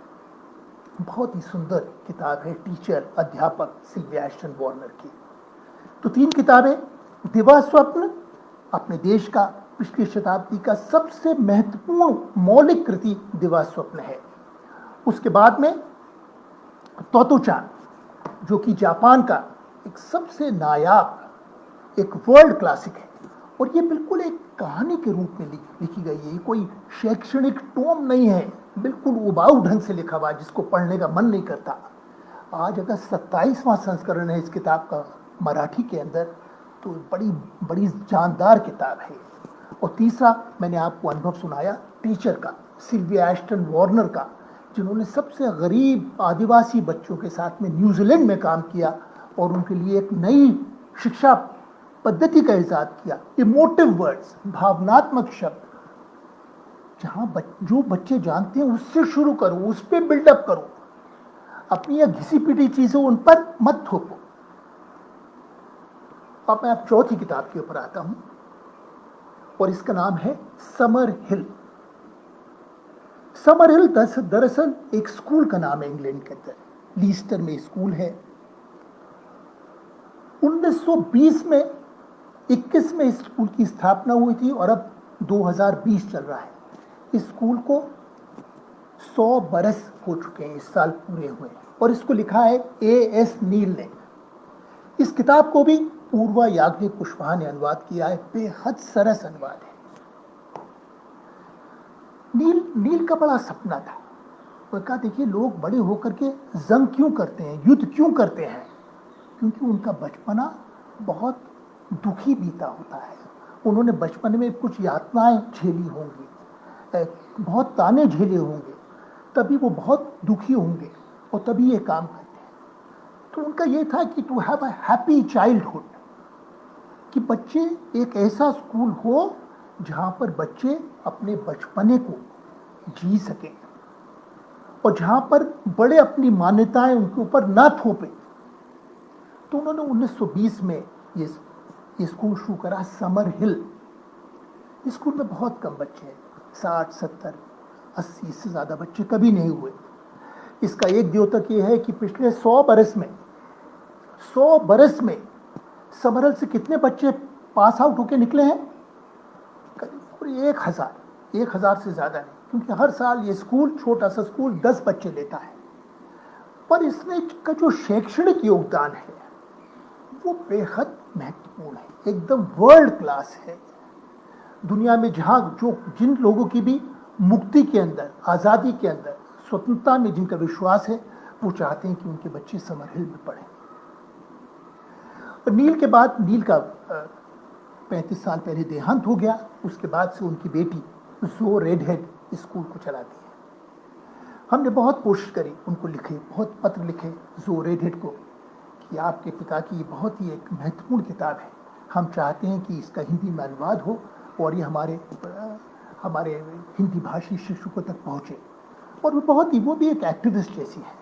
बहुत ही सुंदर किताब है टीचर, अध्यापक सिल्विया एश्टन वार्नर की। तो 3 किताबें। दिवा स्वप्न अपने देश का पिछली शताब्दी का सबसे महत्वपूर्ण मौलिक कृति दिवा स्वप्न है। उसके बाद में तोतो-चान, जो कि जापान का एक सबसे नायाब, एक वर्ल्ड क्लासिक है, और ये बिल्कुल एक कहानी के रूप में लिखी गई है। ये कोई शैक्षणिक टोम नहीं है, बिल्कुल उबाऊ ढंग से लिखा हुआ, जिसको पढ़ने का मन नहीं करता। आज अगर 27वां संस्करण है इस किताब का मराठी के अंदर, तो बड़ी बड़ी जानदार किताब है। और तीसरा मैंने आपको अनुभव सुनाया टीचर का, सिल्विया एश्टन वार्नर का, जिन्होंने सबसे गरीब आदिवासी बच्चों के साथ में न्यूजीलैंड में काम किया और उनके लिए एक नई शिक्षा पद्धति का इजाद किया। इमोटिव वर्ड्स, भावनात्मक शब्द, जहां जो बच्चे जानते हैं उससे शुरू करो, उस पर बिल्डअप करो, अपनी यह घिसी पिटी चीजें उन पर मत थोपो। अब मैं अब चौथी किताब के ऊपर आता हूं, और इसका नाम है समर हिल। समर हिल दरअसल एक स्कूल का नाम है इंग्लैंड के अंदर, लीस्टर में स्कूल है। 1920 में 21 में इस स्कूल की स्थापना हुई थी, और अब 2020 चल रहा है। इस स्कूल को 100 बरस हो चुके हैं, इस साल पूरे हुए, और इसको लिखा है A.S. नील ने। इस किताब को भी पूर्वा याज्ञनिक कुशवाहा ने अनुवाद किया है। बेहद सरस अनुवाद है। नील का बड़ा सपना था। वो कहा, देखिए, लोग बड़े होकर के जंग क्यों करते हैं, युद्ध क्यों करते हैं? क्योंकि उनका बचपना बहुत दुखी बीता होता है। उन्होंने बचपन में कुछ यातनाएं झेली होंगी, बहुत ताने झेले होंगे, तभी वो बहुत दुखी होंगे और तभी ये काम करते हैं। तो उनका ये था कि to have a happy childhood, कि बच्चे एक ऐसा स्कूल हो जहाँ पर बच्चे अपने बचपने को जी सकें, और जहाँ पर बड़े अपनी मान्यताएं उनके ऊपर ना थोपे। तो उन्होंने 1920 में ये स्कूल शुरू करा, समर हिल। इस स्कूल में बहुत कम बच्चे हैं, 60, 70, 80 से ज़्यादा बच्चे कभी नहीं हुए। इसका एक द्योतक ये है कि पिछले 100 बरस में समर हिल से कितने बच्चे पास आउट होके निकले हैं? करीब 1000 से ज़्यादा नहीं, क्योंकि हर साल ये स्कूल, छोटा सा स्कूल, 10 बच्चे लेता है। पर इसमें का जो शैक्षणिक योगदान है वो बेहद महत्वपूर्ण है, एकदम वर्ल्ड क्लास है। दुनिया में जिन लोगों की भी मुक्ति के अंदर, आज़ादी के अंदर, स्वतंत्रता में जिनका विश्वास है, वो चाहते हैं कि उनके बच्चे समर हिल में पढ़ें। और नील के बाद, नील का 35 साल पहले देहांत हो गया। उसके बाद से उनकी बेटी जो रेडहेड स्कूल को चलाती है। हमने बहुत कोशिश करी, उनको लिखे, बहुत पत्र लिखे जो रेडहेड को, कि आपके पिता की ये बहुत ही एक महत्वपूर्ण किताब है, हम चाहते हैं कि इसका हिंदी में अनुवाद हो और ये हमारे हिंदी भाषी शिक्षकों तक पहुँचे। और वो भी एक एक्टिविस्ट जैसी है।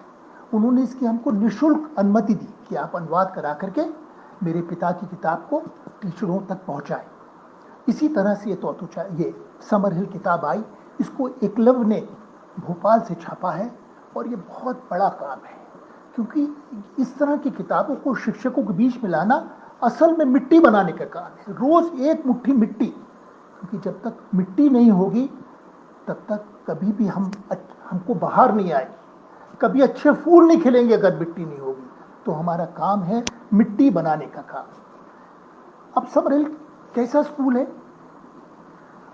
उन्होंने इसकी हमको निःशुल्क अनुमति दी कि आप अनुवाद करा करके मेरे पिता की किताब को टीचरों तक पहुँचाएं। इसी तरह से ये समरहिल किताब आई, इसको एकलव्य ने भोपाल से छापा है और ये बहुत बड़ा काम है, क्योंकि इस तरह की किताबों को शिक्षकों के बीच में लाना असल में मिट्टी बनाने का काम है। रोज एक मुट्ठी मिट्टी, क्योंकि जब तक मिट्टी नहीं होगी तब तक कभी भी हमको बाहर नहीं आएगी, कभी अच्छे फूल नहीं खिलेंगे अगर मिट्टी नहीं होगी। तो हमारा काम है मिट्टी बनाने का काम। अब समरहिल कैसा स्कूल है?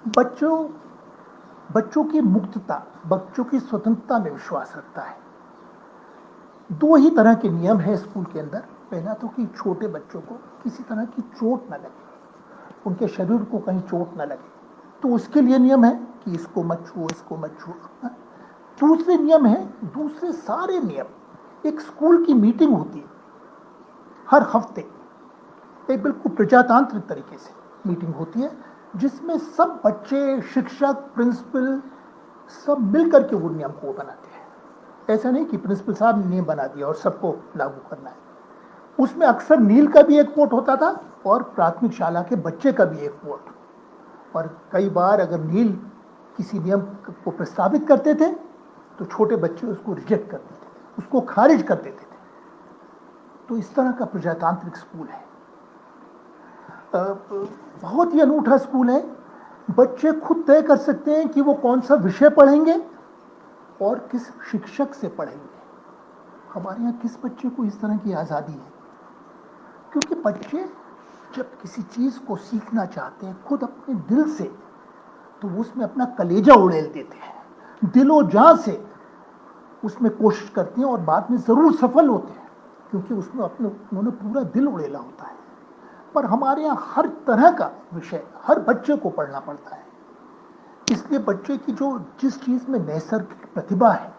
बच्चों की मुक्तता, बच्चों की स्वतंत्रता में विश्वास रखता है। 2 ही तरह के नियम है स्कूल के अंदर। पहला तो कि छोटे बच्चों को किसी तरह की चोट न लगे, उनके शरीर को कहीं चोट न लगे, तो उसके लिए नियम है कि इसको मत छुओ, इसको मत छुओ। दूसरे सारे नियम। एक स्कूल की मीटिंग होती है हर हफ्ते, एक बिल्कुल प्रजातांत्रिक तरीके से मीटिंग होती है, जिसमें सब बच्चे, शिक्षक, प्रिंसिपल सब मिलकर के वो नियम को बनाते हैं। ऐसा नहीं कि प्रिंसिपल साहब ने नियम बना दिया और सबको लागू करना है। उसमें अक्सर नील का भी एक वोट होता था और प्राथमिक शाला के बच्चे का भी एक वोट। और कई बार अगर नील किसी नियम को प्रस्तावित करते थे तो छोटे बच्चे उसको रिजेक्ट कर देते थे, उसको खारिज कर देते थे। तो इस तरह का प्रजातांत्रिक स्कूल है। बहुत ही अनूठा स्कूल है। बच्चे खुद तय कर सकते हैं कि वो कौन सा विषय पढ़ेंगे और किस शिक्षक से पढ़ेंगे। हमारे यहाँ किस बच्चे को इस तरह की आज़ादी है? क्योंकि बच्चे जब किसी चीज़ को सीखना चाहते हैं खुद अपने दिल से, तो वो उसमें अपना कलेजा उड़ेल देते हैं, दिलो जान से उसमें कोशिश करते हैं और बाद में ज़रूर सफल होते हैं, क्योंकि उसमें उन्होंने पूरा दिल उड़ेला होता है। पर हमारे यहाँ हर तरह का विषय हर बच्चे को पढ़ना पड़ता है। इसलिए बच्चे की जिस चीज़ में नैसर्गिक प्रतिभा है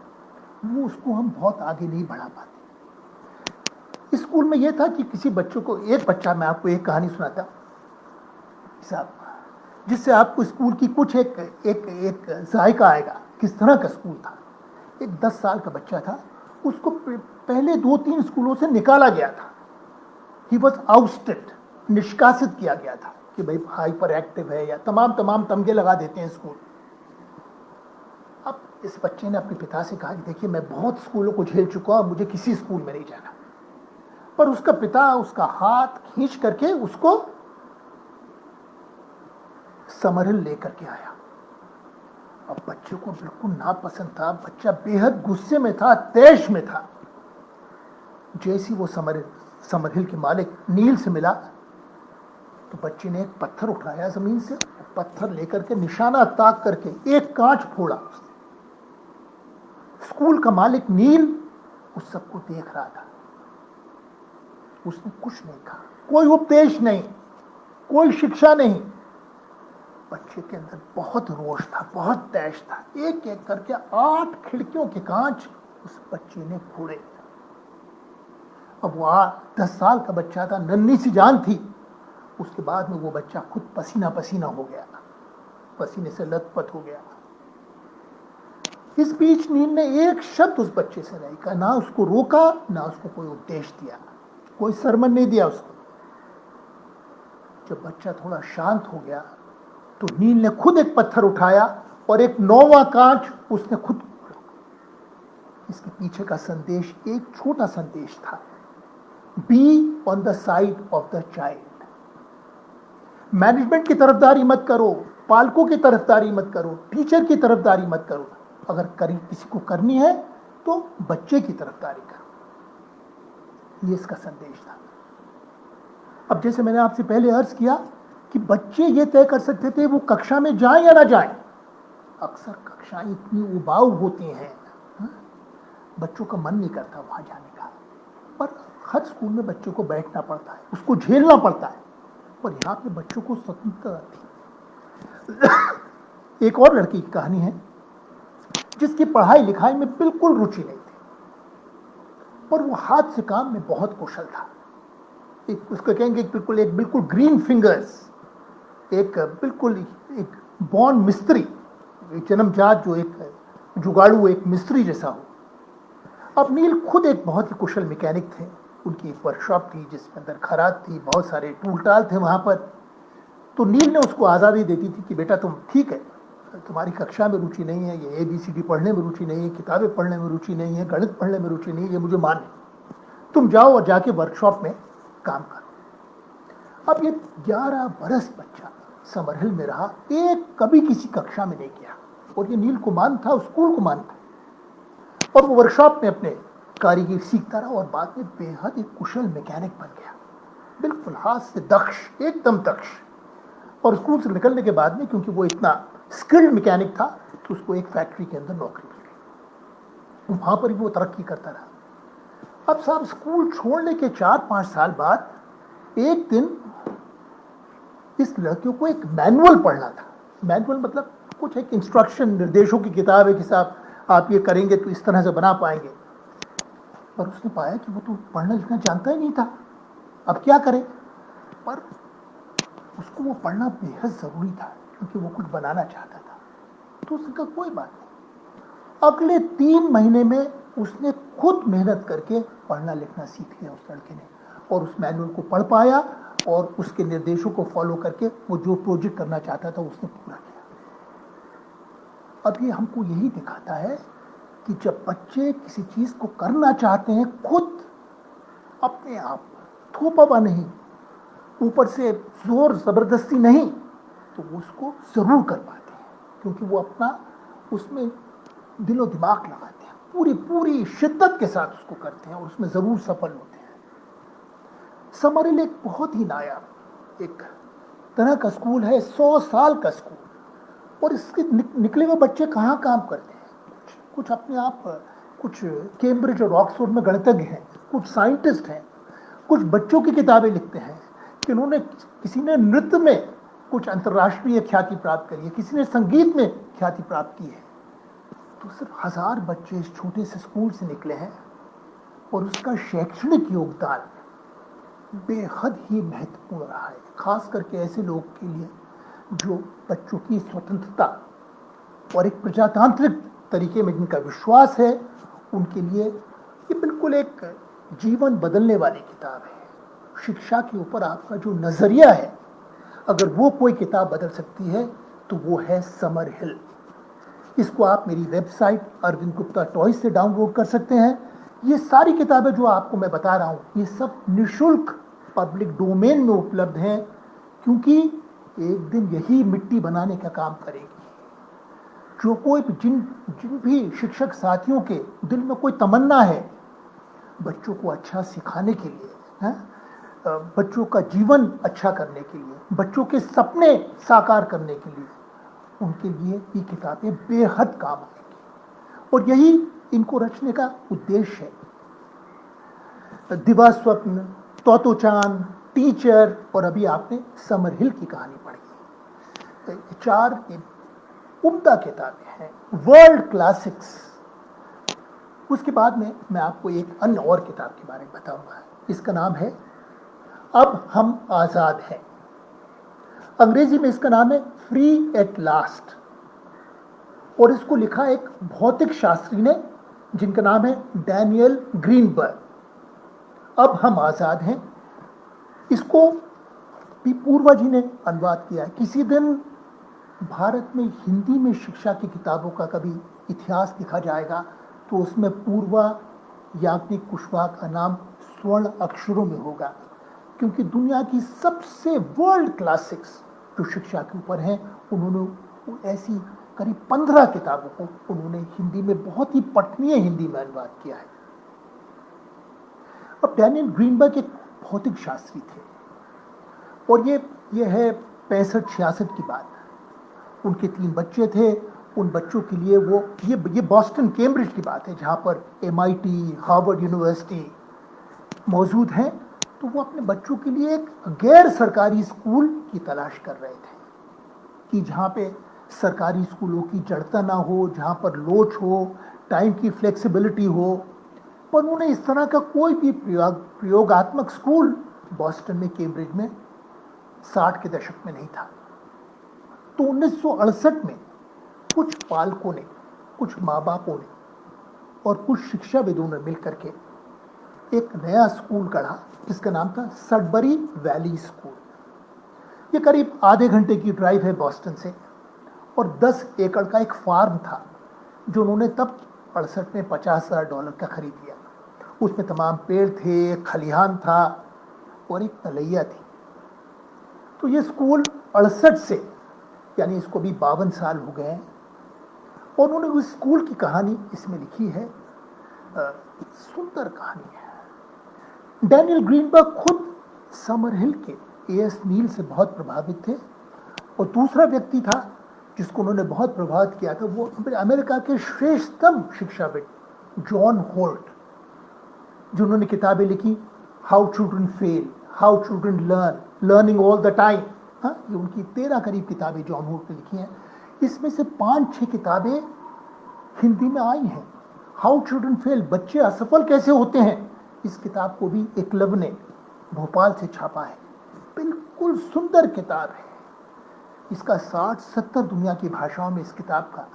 वो उसको हम बहुत आगे नहीं बढ़ा पाते। स्कूल में यह था कि किसी बच्चों को, एक बच्चा, मैं आपको एक कहानी सुनाता साहब, जिससे आपको स्कूल की कुछ एक जायका आएगा किस तरह का स्कूल था। एक 10 साल का बच्चा था, उसको पहले 2-3 स्कूलों से निकाला गया था। ही वॉज आउटस्टेड, निष्कासित किया गया था कि भाई हाइपर एक्टिव है, या तमाम तमगे लगा देते हैं स्कूल। अब इस बच्चे ने अपने पिता से कहा कि देखिए मैं बहुत स्कूलों को झेल चुका हूं, मुझे किसी स्कूल में नहीं जाना। पर उसका पिता उसका हाथ खींच करके उसको समरहिल लेकर के आया। अब बच्चे को बिल्कुल नापसंद था, बच्चा बेहद गुस्से में था, तैश में था। जैसी वो समरहिल के मालिक नील से मिला तो बच्चे ने एक पत्थर उठाया जमीन से, पत्थर लेकर के निशाना ताक करके एक कांच फोड़ा। स्कूल का मालिक नील उस सबको देख रहा था। उसने कुछ नहीं कहा, कोई उपदेश नहीं, कोई शिक्षा नहीं। बच्चे के अंदर बहुत रोष था, बहुत तैश था। एक एक करके 8 खिड़कियों के कांच उस बच्चे ने फोड़े। अब वो 10 साल का बच्चा था, नन्ही सी जान थी। उसके बाद में वो बच्चा खुद पसीना पसीना हो गया, पसीने से लथपथ हो गया। इस बीच नील ने एक शब्द उस बच्चे से नहीं कहा, ना उसको रोका, ना उसको कोई उपदेश दिया, कोई सरमन नहीं दिया उसको। जब बच्चा थोड़ा शांत हो गया तो नील ने खुद एक पत्थर उठाया और एक 9वां कांच उसने खुद फोड़ा। इसके पीछे का संदेश एक छोटा संदेश था, be on the side of the child. Management की तरफदारी मत करो, पालकों की तरफदारी मत करो, टीचर की तरफदारी मत करो। अगर किसी को करनी है तो बच्चे की तरफदारी करो। ये इसका संदेश था। अब जैसे मैंने आपसे पहले अर्ज किया कि बच्चे ये तय कर सकते थे वो कक्षा में जाएं या ना जाएं। अक्सर कक्षाएं इतनी उबाऊ होती हैं, बच्चों का मन नहीं करता वहां जाने का। पर हर स्कूल में बच्चों को बैठना पड़ता है, उसको झेलना पड़ता है। पर यहाँ पे बच्चों को स्वतंत्रता थी। एक और लड़की की कहानी है जिसकी पढ़ाई लिखाई में बिल्कुल रुचि नहीं थी, पर वो हाथ से काम में बहुत कुशल था। एक उसको कहेंगे एक बिल्कुल ग्रीन फिंगर्स, एक बिल्कुल एक बॉर्न मिस्त्री, एक जन्मजात जो एक जुगाड़ू, एक मिस्त्री जैसा हो। अब नील खुद एक बहुत ही कुशल मैकेनिक थे। उनकी एक वर्कशॉप थी जिसके अंदर खराद थी, बहुत सारे टूल टाल थे वहाँ पर। तो नील ने उसको आज़ादी देती थी कि बेटा तुम ठीक है, तुम्हारी कक्षा में रुचि नहीं है, ये ABCD पढ़ने में रुचि नहीं है, किताबें पढ़ने में रुचि नहीं है, गणित पढ़ने में रुचि नहीं है, ये मुझे मान्य है। तुम जाओ और जाके वर्कशॉप में काम करो। अब ये 11 बरस बच्चा समरहिल में रहा, एक कभी किसी कक्षा में नहीं गया, और ये नील को मान था, उस स्कूल को मान था, और वो वर्कशॉप में अपने कारीगिरी सीखता रहा और बाद में बेहद एक कुशल मैकेनिक बन गया, बिल्कुल हाथ से दक्ष, एकदम दक्ष। और स्कूल से निकलने के बाद में, क्योंकि वो इतना स्किल्ड मैकेनिक था, तो उसको एक फैक्ट्री के अंदर नौकरी मिल गई। वहां पर भी वो तरक्की करता रहा। अब साहब स्कूल छोड़ने के 4-5 साल बाद एक दिन इस लड़कियों को एक मैनुअल पढ़ना था। मैनुअल मतलब कुछ एक इंस्ट्रक्शन, निर्देशों की किताब है कि साहब आप ये करेंगे तो इस तरह से बना पाएंगे। पर उसने पाया कि वो तो पढ़ना लिखना जानता ही नहीं था, अब क्या करे। पर उसको वो पढ़ना बेहद ज़रूरी था, क्योंकि वो कुछ बनाना चाहता था। तो उसने कहा कोई बात नहीं। अगले 3 महीने में उसने खुद मेहनत करके पढ़ना लिखना सीख लिया उस लड़के ने, और उस मैनुअल को पढ़ पाया, और उसके निर्देशों को फॉलो करके वो जो प्रोजेक्ट करना चाहता था उसने पूरा किया। अब ये हमको यही दिखाता है कि जब बच्चे किसी चीज़ को करना चाहते हैं खुद, अपने आप, थोपा नहीं, ऊपर से जोर ज़बरदस्ती नहीं, तो वो उसको ज़रूर कर पाते हैं, क्योंकि वो अपना उसमें दिलो दिमाग लगाते हैं, पूरी पूरी शिद्दत के साथ उसको करते हैं, और उसमें ज़रूर सफल होते हैं। समरहिल एक बहुत ही नायाब एक तरह का स्कूल है, 100 साल का स्कूल, और इसके निकले हुए बच्चे कहाँ काम करते हैं। कुछ अपने आप, कुछ कैम्ब्रिज और ऑक्सफोर्ड में गणितज्ञ हैं, कुछ साइंटिस्ट हैं, कुछ बच्चों की किताबें लिखते हैं कि उन्होंने, किसी ने नृत्य में कुछ अंतर्राष्ट्रीय ख्याति प्राप्त करी है, किसी ने संगीत में ख्याति प्राप्त की है। तो सिर्फ 1000 बच्चे इस छोटे से स्कूल से निकले हैं, और उसका शैक्षणिक योगदान बेहद ही महत्वपूर्ण रहा है, खास करके ऐसे लोग के लिए जो बच्चों की स्वतंत्रता और एक प्रजातांत्रिक तरीके में जिनका विश्वास है, उनके लिए ये बिल्कुल एक जीवन बदलने वाली किताब है। शिक्षा के ऊपर आपका जो नज़रिया है, अगर वो कोई किताब बदल सकती है तो वो है समरहिल। इसको आप मेरी वेबसाइट अरविंद गुप्ता टॉयज से डाउनलोड कर सकते हैं। ये सारी किताबें जो आपको मैं बता रहा हूँ, ये सब निःशुल्क पब्लिक डोमेन में उपलब्ध हैं, क्योंकि एक दिन यही मिट्टी बनाने का काम करेगी। जो कोई जिन भी शिक्षक साथियों के दिल में कोई तमन्ना है बच्चों को अच्छा सिखाने के लिए, है, बच्चों का जीवन अच्छा करने के लिए, बच्चों के सपने साकार करने के लिए, उनके लिए ये किताबें बेहद काम आएंगी, और यही इनको रचने का उद्देश्य है। दिवा स्वप्न, तोतोचान, टीचर, और अभी आपने समरहिल की कहानी पढ़ी। 4 उम्दा किताबें हैं, वर्ल्ड क्लासिक्स। उसके बाद में मैं आपको एक अन्य और किताब के बारे में बताऊंगा। इसका नाम है अब हम आज़ाद हैं। अंग्रेजी में इसका नाम है फ्री एट लास्ट, और इसको लिखा एक भौतिक शास्त्री ने जिनका नाम है डैनियल ग्रीनबर्ग। अब हम आज़ाद हैं, इसको भी पूर्वा जी ने अनुवाद किया है। किसी दिन भारत में हिंदी में शिक्षा की किताबों का कभी इतिहास लिखा जाएगा तो उसमें पूर्वा याज्ञनिक कुशवाहा का नाम स्वर्ण अक्षरों में होगा, क्योंकि दुनिया की सबसे वर्ल्ड क्लासिक्स जो शिक्षा के ऊपर हैं, उन्होंने ऐसी करीब 15 किताबों को उन्होंने हिंदी में बहुत ही पठनीय हिंदी में अनुवाद किया है। अब डैनियल ग्रीनबर्ग एक भौतिक शास्त्री थे, और ये है 65-66 की बात। उनके 3 बच्चे थे। उन बच्चों के लिए वो ये बॉस्टन कैम्ब्रिज की बात है, जहाँ पर MIT, हार्वर्ड यूनिवर्सिटी मौजूद हैं। तो वो अपने बच्चों के लिए एक गैर सरकारी स्कूल की तलाश कर रहे थे, कि जहाँ पे सरकारी स्कूलों की जड़ता ना हो, जहाँ पर लोच हो, टाइम की फ्लेक्सिबिलिटी हो। पर उन्होंने इस तरह का कोई भी प्रयोगात्मक स्कूल बॉस्टन में, कैम्ब्रिज में 60 के दशक में नहीं था। तो 1968 में कुछ पालकों ने, कुछ माँ बापों ने और कुछ शिक्षाविदों ने मिलकर के एक नया स्कूल गढ़ा जिसका नाम था सडबरी वैली स्कूल। ये करीब आधे घंटे की ड्राइव है बॉस्टन से, और 10 एकड़ का एक फार्म था जो उन्होंने तब 68 में $50,000 का खरीद लिया। उसमें तमाम पेड़ थे, खलिहान था और एक तलैया थी। तो ये स्कूल 68 से, यानी इसको भी 52 साल हो गए हैं, और उन्होंने उस स्कूल की कहानी इसमें लिखी है। सुंदर कहानी है। डैनियल ग्रीनबर्ग खुद समरहिल के A.S. नील से बहुत प्रभावित थे, और दूसरा व्यक्ति था जिसको उन्होंने बहुत प्रभावित किया था, वो अमेरिका के श्रेष्ठतम शिक्षाविद जॉन होल्ट, जिन्होंने किताबें लिखी how children fail, how children learn, learning all the time. ये उनकी 13 करीब किताबें जॉन होल्ट ने लिखी हैं। इसमें से 5-6 किताबें हिंदी में आई हैं। हाउ चिल्ड्रन फेल, बच्चे असफल कैसे होते हैं, इस किताब को भी एकलव्य ने भोपाल से छापा है। बिल्कुल सुंदर किताब है। इसका 60-70 दुनिया की भाषाओं में इस किताब का।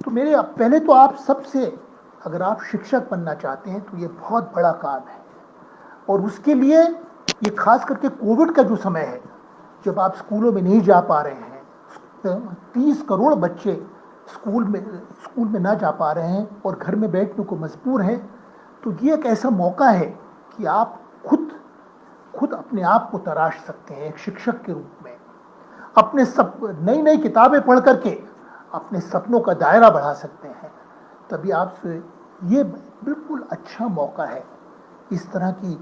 तो मेरे पहले तो आप सबसे, अगर आप शिक्षक बनना चाहते हैं तो ये बहुत बड़ा काम है, और उसके लिए ये खास करके कोविड का जो समय है, जब आप स्कूलों में नहीं जा पा रहे हैं, 30 करोड़ बच्चे स्कूल में ना जा पा रहे हैं और घर में बैठने को मजबूर हैं, तो ये एक ऐसा मौका है कि आप खुद अपने आप को तराश सकते हैं एक शिक्षक के रूप में। अपने नई नई किताबें पढ़ करके अपने सपनों का दायरा बढ़ा सकते हैं। तभी आपसे ये बिल्कुल अच्छा मौका है इस तरह की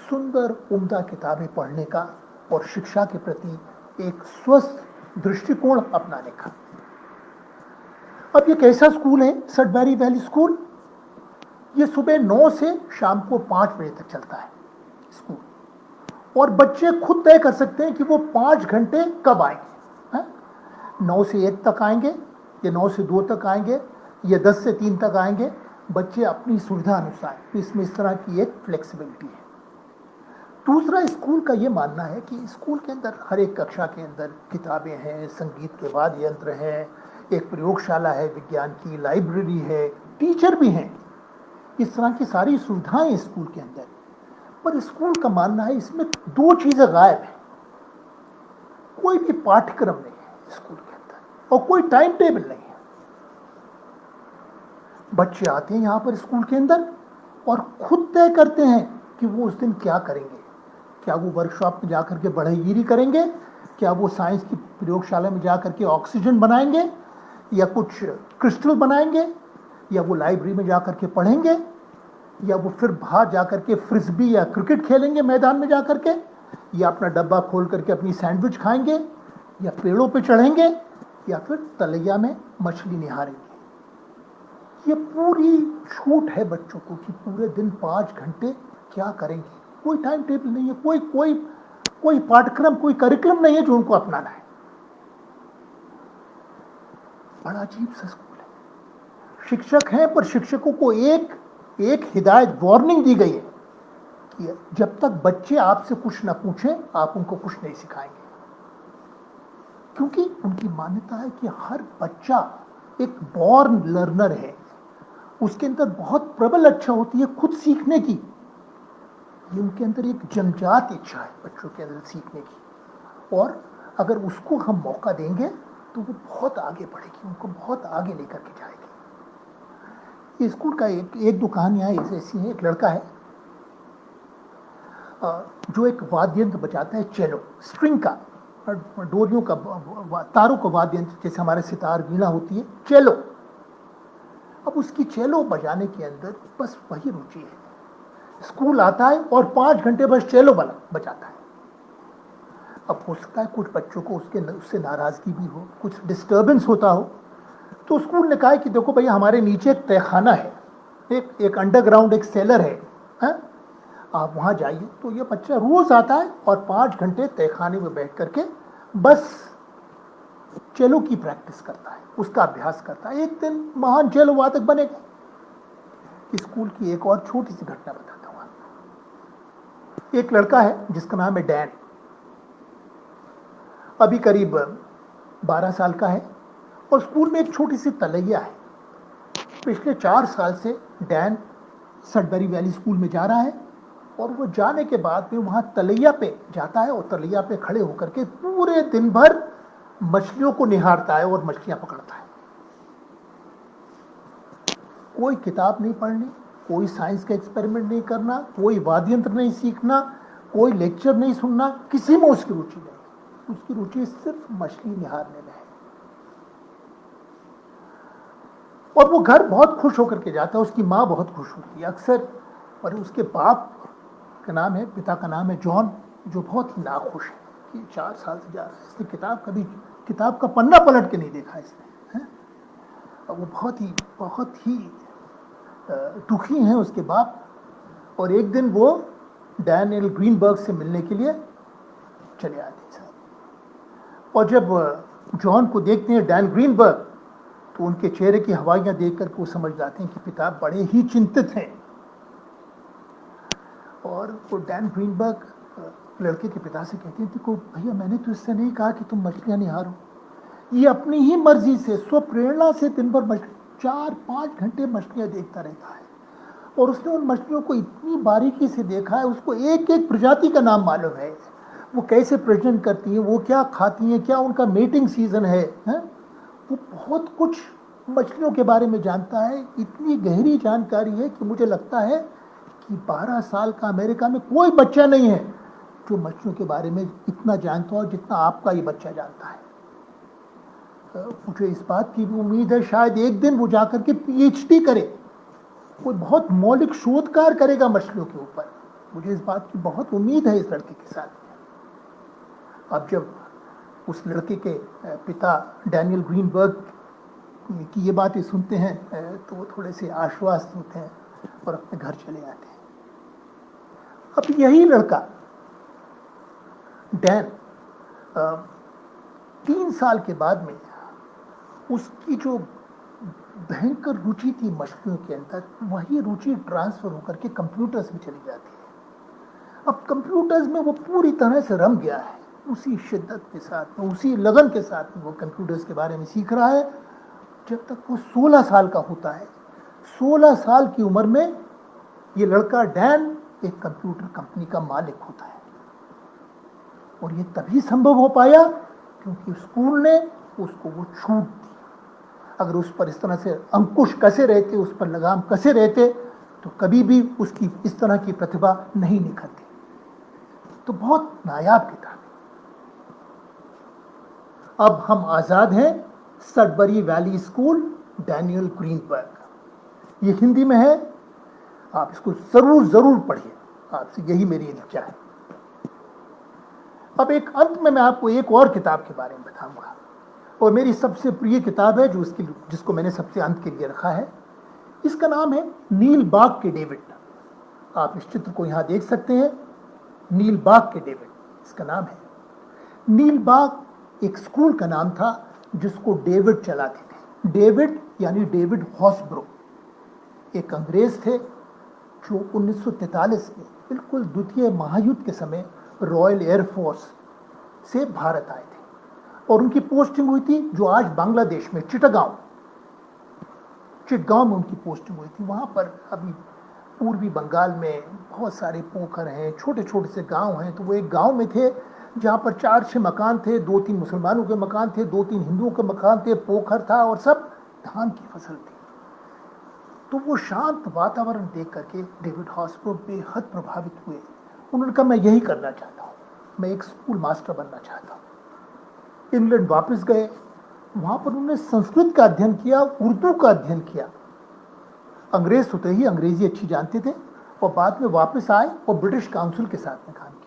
सुंदर उम्दा किताबें पढ़ने का और शिक्षा के प्रति एक स्वस्थ दृष्टिकोण अपनाने का। अब ये कैसा स्कूल है सडबरी वैली स्कूल? ये सुबह 9 से शाम को 5 बजे तक चलता है स्कूल, और बच्चे खुद तय कर सकते हैं कि वो 5 घंटे कब आएंगे। 9 से 1 तक आएंगे, या 9 से 2 तक आएंगे, या 10 से 3 तक आएंगे, बच्चे अपनी सुविधा अनुसार। तो इसमें इस तरह की एक फ्लेक्सिबिलिटी है। दूसरा, स्कूल का ये मानना है कि स्कूल के अंदर हर एक कक्षा के अंदर किताबें हैं, संगीत के वाद्य यंत्र हैं, एक प्रयोगशाला है, विज्ञान की लाइब्रेरी है, टीचर भी हैं, इस तरह की सारी सुविधाएं स्कूल के अंदर। पर स्कूल का मानना है इसमें 2 चीजें गायब हैं। कोई भी पाठ्यक्रम नहीं है स्कूल के अंदर, और कोई टाइम टेबल नहीं है। बच्चे आते हैं यहाँ पर स्कूल के अंदर और खुद तय करते हैं कि वो उस दिन क्या करेंगे। क्या वो वर्कशॉप में जाकर के बढ़ईगिरी करेंगे, क्या वो साइंस की प्रयोगशाला में जाकर के ऑक्सीजन बनाएंगे, या कुछ क्रिस्टल बनाएंगे, या वो लाइब्रेरी में जाकर के पढ़ेंगे, या वो फिर बाहर जाकर के फ्रिस्बी या क्रिकेट खेलेंगे मैदान में जाकर के, या अपना डब्बा खोल करके अपनी सैंडविच खाएंगे, या पेड़ों पे चढ़ेंगे, या फिर तलैया में मछली निहारेंगे। ये पूरी छूट है बच्चों को कि पूरे दिन 5 घंटे क्या करेंगे। कोई टाइम टेबल नहीं है, कोई पाठ्यक्रम, कोई करिकुलम नहीं है जो उनको अपनाना है। बड़ा अजीब सा स्कूल है। शिक्षक हैं, पर शिक्षकों को एक हिदायत, वार्निंग दी गई है कि जब तक बच्चे आपसे कुछ न पूछें आप उनको कुछ नहीं सिखाएंगे। क्योंकि उनकी मान्यता है कि हर बच्चा एक बॉर्न लर्नर है, उसके अंदर बहुत प्रबल इच्छा होती है खुद सीखने की। ये उनके अंदर एक जन्मजात इच्छा है बच्चों के अंदर सीखने की, और अगर उसको हम मौका देंगे तो वो बहुत आगे बढ़ेगी, उनको बहुत आगे लेकर के जाएगी। स्कूल का एक दो कहानियाँ ऐसी हैं। एक लड़का है जो एक वाद्य यंत्र बजाता है, चेलो, स्ट्रिंग का, डोरियों का, तारों का वाद्य यंत्र, जैसे हमारे सितार, वीणा होती है, चेलो। अब उसकी चेलो बजाने के अंदर बस वही रुचि है। स्कूल आता है और 5 घंटे बस चेलो बजाता है। अब हो सकता है कुछ बच्चों को उससे नाराजगी भी हो, कुछ डिस्टर्बेंस होता हो, तो स्कूल ने कहा है कि देखो भैया, हमारे नीचे एक तहखाना है, एक अंडरग्राउंड एक सेलर है, आप वहाँ जाइए। तो ये बच्चा रोज आता है और 5 घंटे तहखाने में बैठ करके बस चेलो की प्रैक्टिस करता है, उसका अभ्यास करता है। एक दिन महान चेलो वादक बनेगा। स्कूल की एक और छोटी सी घटना बताता हूँ आपको। एक लड़का है जिसका नाम है डैन, अभी करीब 12 साल का है, और स्कूल में एक छोटी सी तलैया है। पिछले 4 साल से डैन सडबरी वैली स्कूल में जा रहा है, और वो जाने के बाद में वहाँ तलैया पे जाता है और तलैया पे खड़े होकर के पूरे दिन भर मछलियों को निहारता है और मछलियाँ पकड़ता है। कोई किताब नहीं पढ़नी, कोई साइंस का एक्सपेरिमेंट नहीं करना, कोई वाद्य यंत्र नहीं सीखना, कोई लेक्चर नहीं सुनना, किसी में उसकी रुचि नहीं। उसकी रुचि सिर्फ मछली निहारने में है। और वो घर बहुत खुश होकर के जाता है, उसकी माँ बहुत खुश होती है अक्सर, और उसके बाप का नाम है, पिता का नाम है जॉन, जो बहुत ही नाखुश है कि 4 साल से जा रहा है, इसने किताब का पन्ना पलट के नहीं देखा इसने, है? और वो बहुत ही दुखी हैं उसके बाप। और एक दिन वो डैनियल ग्रीनबर्ग से मिलने के लिए चले आते हैं, और जब जॉन को देखते हैं डैन ग्रीनबर्ग, तो उनके चेहरे की हवाइयाँ देखकर वो समझ जाते हैं कि पिता बड़े ही चिंतित हैं। और वो डैन ग्रीनबर्ग लड़के के पिता से कहते हैं कि भैया, मैंने तो इससे नहीं कहा कि तुम मछलियाँ निहारो। ये अपनी ही मर्जी से, स्वप्रेरणा से दिन भर 4-5 घंटे मछलियाँ देखता रहता है, और उसने उन मछलियों को इतनी बारीकी से देखा है, उसको एक एक प्रजाति का नाम मालूम है, वो कैसे प्रजनन करती हैं, वो क्या खाती हैं, क्या उनका मेटिंग सीजन है? वो बहुत कुछ मछलियों के बारे में जानता है। इतनी गहरी जानकारी है कि मुझे लगता है कि 12 साल का अमेरिका में कोई बच्चा नहीं है जो मछलियों के बारे में इतना जानता हो जितना आपका ये बच्चा जानता है। मुझे इस बात की भी उम्मीद है, शायद एक दिन वो जाकर के पीएचडी करे, कोई बहुत मौलिक शोध कार्य करेगा मछलियों के ऊपर। मुझे इस बात की बहुत उम्मीद है इस लड़के के साथ। अब जब उस लड़के के पिता डैनियल ग्रीनबर्ग की ये बातें सुनते हैं तो वो थोड़े से आश्वस्त होते हैं और अपने घर चले आते हैं। अब यही लड़का डैन 3 साल के बाद में उसकी जो भयंकर रुचि थी मछलियों के अंदर, वही रुचि ट्रांसफर होकर के कंप्यूटर्स में चली जाती है। अब कंप्यूटर्स में वो पूरी तरह से रम गया है, उसी शिद्दत के साथ में, उसी लगन के साथ में वो कंप्यूटर्स के बारे में सीख रहा है। जब तक वो 16 साल का होता है, 16 साल की उम्र में ये लड़का डैन एक कंप्यूटर कंपनी का मालिक होता है। और ये तभी संभव हो पाया क्योंकि स्कूल ने उसको वो छूट दी। अगर उस पर इस तरह से अंकुश कसे रहते, उस पर लगाम कसे रहते, तो कभी भी उसकी इस तरह की प्रतिभा नहीं निखरती। तो बहुत नायाब किताब है। अब हम आज़ाद हैं, Sudbury valley school, Daniel Greenberg. ये हिंदी में है, आप इसको जरूर पढ़िए, आपसे यही मेरी इच्छा है। अब एक अंत में मैं आपको एक और किताब के बारे में बताऊंगा, और मेरी सबसे प्रिय किताब है जिसको मैंने सबसे अंत के लिए रखा है। इसका नाम है नील बाग के डेविड। आप इस चित्र को यहाँ देख सकते हैं, नील बाग के डेविड इसका नाम है। नील बाग एक स्कूल का नाम था जिसको डेविड चलाते थे। डेविड यानी डेविड हॉसब्रो एक अंग्रेज थे जो 1943 में बिल्कुल द्वितीय महायुद्ध के समय रॉयल एयरफोर्स से भारत आए थे, और उनकी पोस्टिंग हुई थी जो आज बांग्लादेश में चिटगांव में उनकी पोस्टिंग हुई थी। वहाँ पर अभी पूर्वी बंगाल में बहुत सारे पोखर हैं, छोटे छोटे से गांव हैं। तो वो एक गांव में थे जहाँ पर 4-6 मकान थे, 2-3 मुसलमानों के मकान थे, 2-3 हिंदुओं के मकान थे, पोखर था और सब धान की फसल थी। तो वो शांत वातावरण देख करके डेविड हॉसब्रो बेहद प्रभावित हुए। उन्होंने कहा मैं यही करना चाहता हूँ, मैं एक स्कूल मास्टर बनना चाहता हूँ। इंग्लैंड वापस गए, वहाँ पर उन्होंने संस्कृत का अध्ययन किया, उर्दू का अध्ययन किया। अंग्रेज होते ही अंग्रेजी अच्छी जानते थे, और बाद में वापस आए और ब्रिटिश काउंसिल के साथ में काम किया।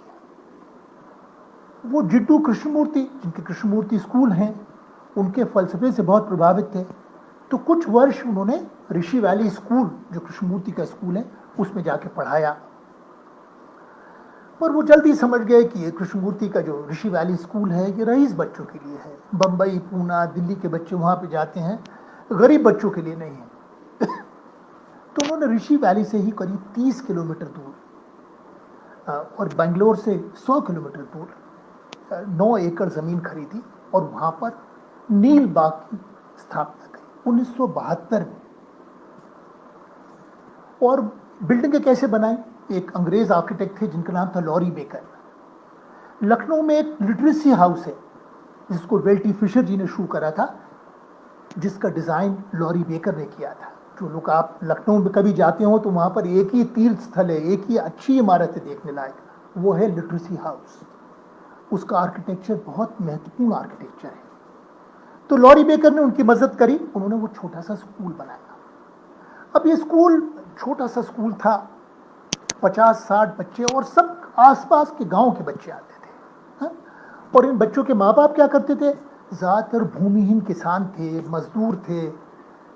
वो जिड्डू कृष्णमूर्ति, जिनके कृष्णमूर्ति स्कूल हैं, उनके फलसफे से बहुत प्रभावित थे। तो कुछ वर्ष उन्होंने ऋषि वैली स्कूल, जो कृष्णमूर्ति का स्कूल है, उसमें जाके पढ़ाया। पर वो जल्दी समझ गए कि ये कृष्णमूर्ति का जो ऋषि वैली स्कूल है ये रईस बच्चों के लिए है। बम्बई, पूना, दिल्ली के बच्चे वहाँ पे जाते हैं, गरीब बच्चों के लिए नहीं है। तो उन्होंने ऋषि वैली से ही करीब 30 किलोमीटर दूर और बेंगलोर से 100 किलोमीटर दूर 9 एकड़ ज़मीन खरीदी और वहाँ पर नील बाग की स्थापना करी 1972 में। और बिल्डिंगें कैसे बनाई? एक अंग्रेज आर्किटेक्ट थे जिनका नाम था लॉरी बेकर। लखनऊ में एक लिटरेसी हाउस है जिसको वेल्टी फिशर जी ने शुरू करा था, जिसका डिज़ाइन लॉरी बेकर ने किया था। जो लोग आप लखनऊ में कभी जाते हो तो वहाँ पर एक ही तीर्थ स्थल है, एक ही अच्छी इमारत है देखने लायक, वो है लिटरेसी हाउस। उसका आर्किटेक्चर बहुत महत्वपूर्ण आर्किटेक्चर है। तो लॉरी बेकर ने उनकी मदद करी, उन्होंने वो छोटा सा स्कूल बनाया। अब ये स्कूल छोटा सा स्कूल था, 50-60 बच्चे और सब आसपास के गांव के बच्चे आते थे। हाँ? और इन बच्चों के माँ बाप क्या करते थे? ज़्यादातर भूमिहीन किसान थे, मजदूर थे,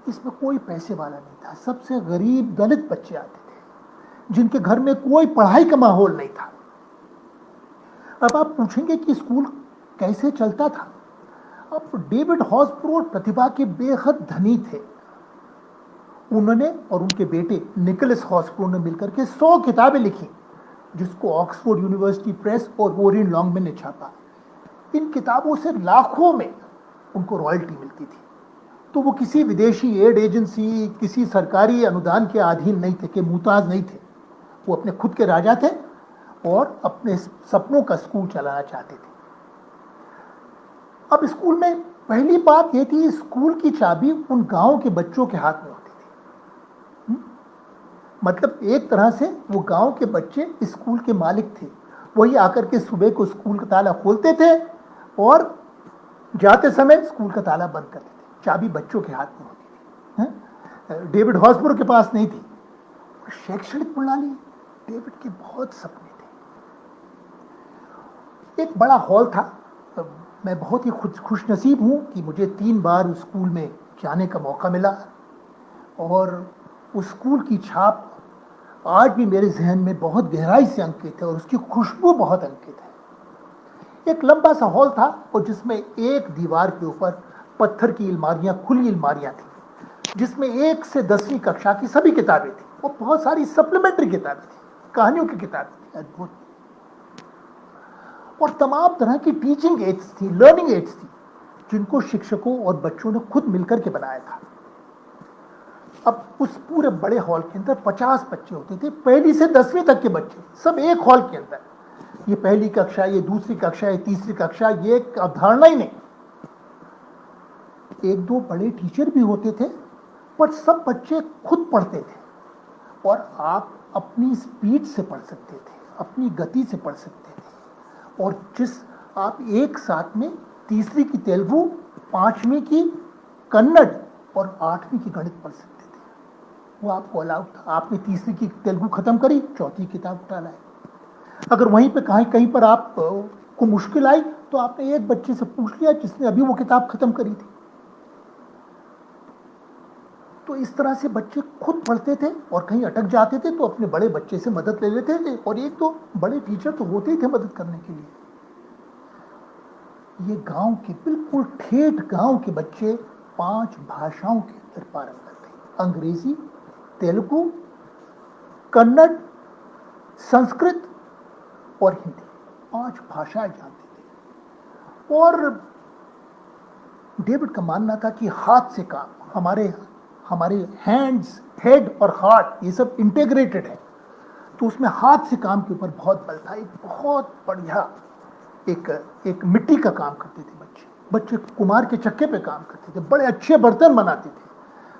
इसमें कोई पैसे वाला नहीं था। सबसे गरीब दलित बच्चे आते थे जिनके घर में कोई पढ़ाई का माहौल नहीं था। अब आप पूछेंगे कि स्कूल कैसे चलता था? अब डेविड हॉसब्रो प्रतिभा के बेहद धनी थे। उन्होंने और उनके बेटे निकोलस हॉसब्रो ने मिलकर के 100 किताबें लिखी, जिसको ऑक्सफोर्ड यूनिवर्सिटी प्रेस और ओरियन लॉन्गमैन ने छापा। इन किताबों से लाखों में उनको रॉयल्टी मिलती थी। तो वो किसी विदेशी एड एजेंसी, किसी सरकारी अनुदान के अधीन नहीं थे, कि मुहताज नहीं थे। वो अपने खुद के राजा थे और अपने सपनों का स्कूल चलाना चाहते थे। अब स्कूल में पहली बात ये थी, स्कूल की चाबी उन गांव के बच्चों के हाथ में होती थी। मतलब एक तरह से वो गांव के बच्चे स्कूल के मालिक थे। वही आकर के सुबह को स्कूल का ताला खोलते थे और जाते समय स्कूल का ताला बंद करते थे। चाबी बच्चों के हाथ में होती थी। डेविड हॉसब्रो के पास नहीं थी। शैक्षणिक प्रणाली, डेविड के बहुत सपने थे। एक बड़ा हॉल था। मैं बहुत ही खुशनसीब हूँ कि मुझे 3 बार उस स्कूल में जाने का मौका मिला और उस स्कूल की छाप आज भी मेरे जहन में बहुत गहराई से अंकित है और उसकी खुशबू बहुत अंकित है। एक लंबा सा हॉल था और जिसमें एक दीवार के ऊपर पत्थर की अलमारियां, खुली अलमारियां थी, जिसमें 1 से 10वीं कक्षा की सभी किताबें थी और बहुत सारी सप्लीमेंट्री किताबें थी, कहानियों की किताबें थी, अद्भुत। और तमाम तरह की टीचिंग एड्स थी, लर्निंग एड्स थी, जिनको शिक्षकों और बच्चों ने खुद मिलकर के बनाया था। अब उस पूरे बड़े हॉल के अंदर 50 बच्चे होते थे, 1ली से 10वीं तक के बच्चे, सब एक हॉल के अंदर। ये 1ली कक्षा, ये 2री कक्षा, ये 3री कक्षा, ये एक अवधारणा ही नहीं। 1-2 बड़े टीचर भी होते थे, पर सब बच्चे खुद पढ़ते थे और आप अपनी स्पीड से पढ़ सकते थे, अपनी गति से पढ़ सकते थे। और जिस आप एक साथ में 3री की तेलुगु, 5वीं की कन्नड़ और 8वीं की गणित पढ़ सकते थे। वो आपको अलाउड था। आपने 3री की तेलुगु खत्म करी, 4थी किताब उठा लाए। अगर वहीं पे कहीं पर आप को मुश्किल आई तो आपने एक बच्चे से पूछ लिया जिसने अभी वो किताब खत्म करी थी। तो इस तरह से बच्चे खुद पढ़ते थे और कहीं अटक जाते थे तो अपने बड़े बच्चे से मदद ले लेते थे और एक तो बड़े टीचर तो होते ही थे मदद करने के लिए। ये गांव के, बिल्कुल ठेठ गांव के बच्चे 5 भाषाओं के अंदर पारंगत थे। अंग्रेजी, तेलुगु, कन्नड़, संस्कृत और हिंदी, 5 भाषाएं जानते थे। और डेविड का मानना था कि हाथ से काम, हमारे हैंड्स, हेड और हार्ट ये सब इंटीग्रेटेड है, तो उसमें हाथ से काम के ऊपर बहुत बल था। एक बहुत बढ़िया एक मिट्टी का काम करते थे बच्चे कुम्हार के चक्के पे काम करते थे, बड़े अच्छे बर्तन बनाते थे।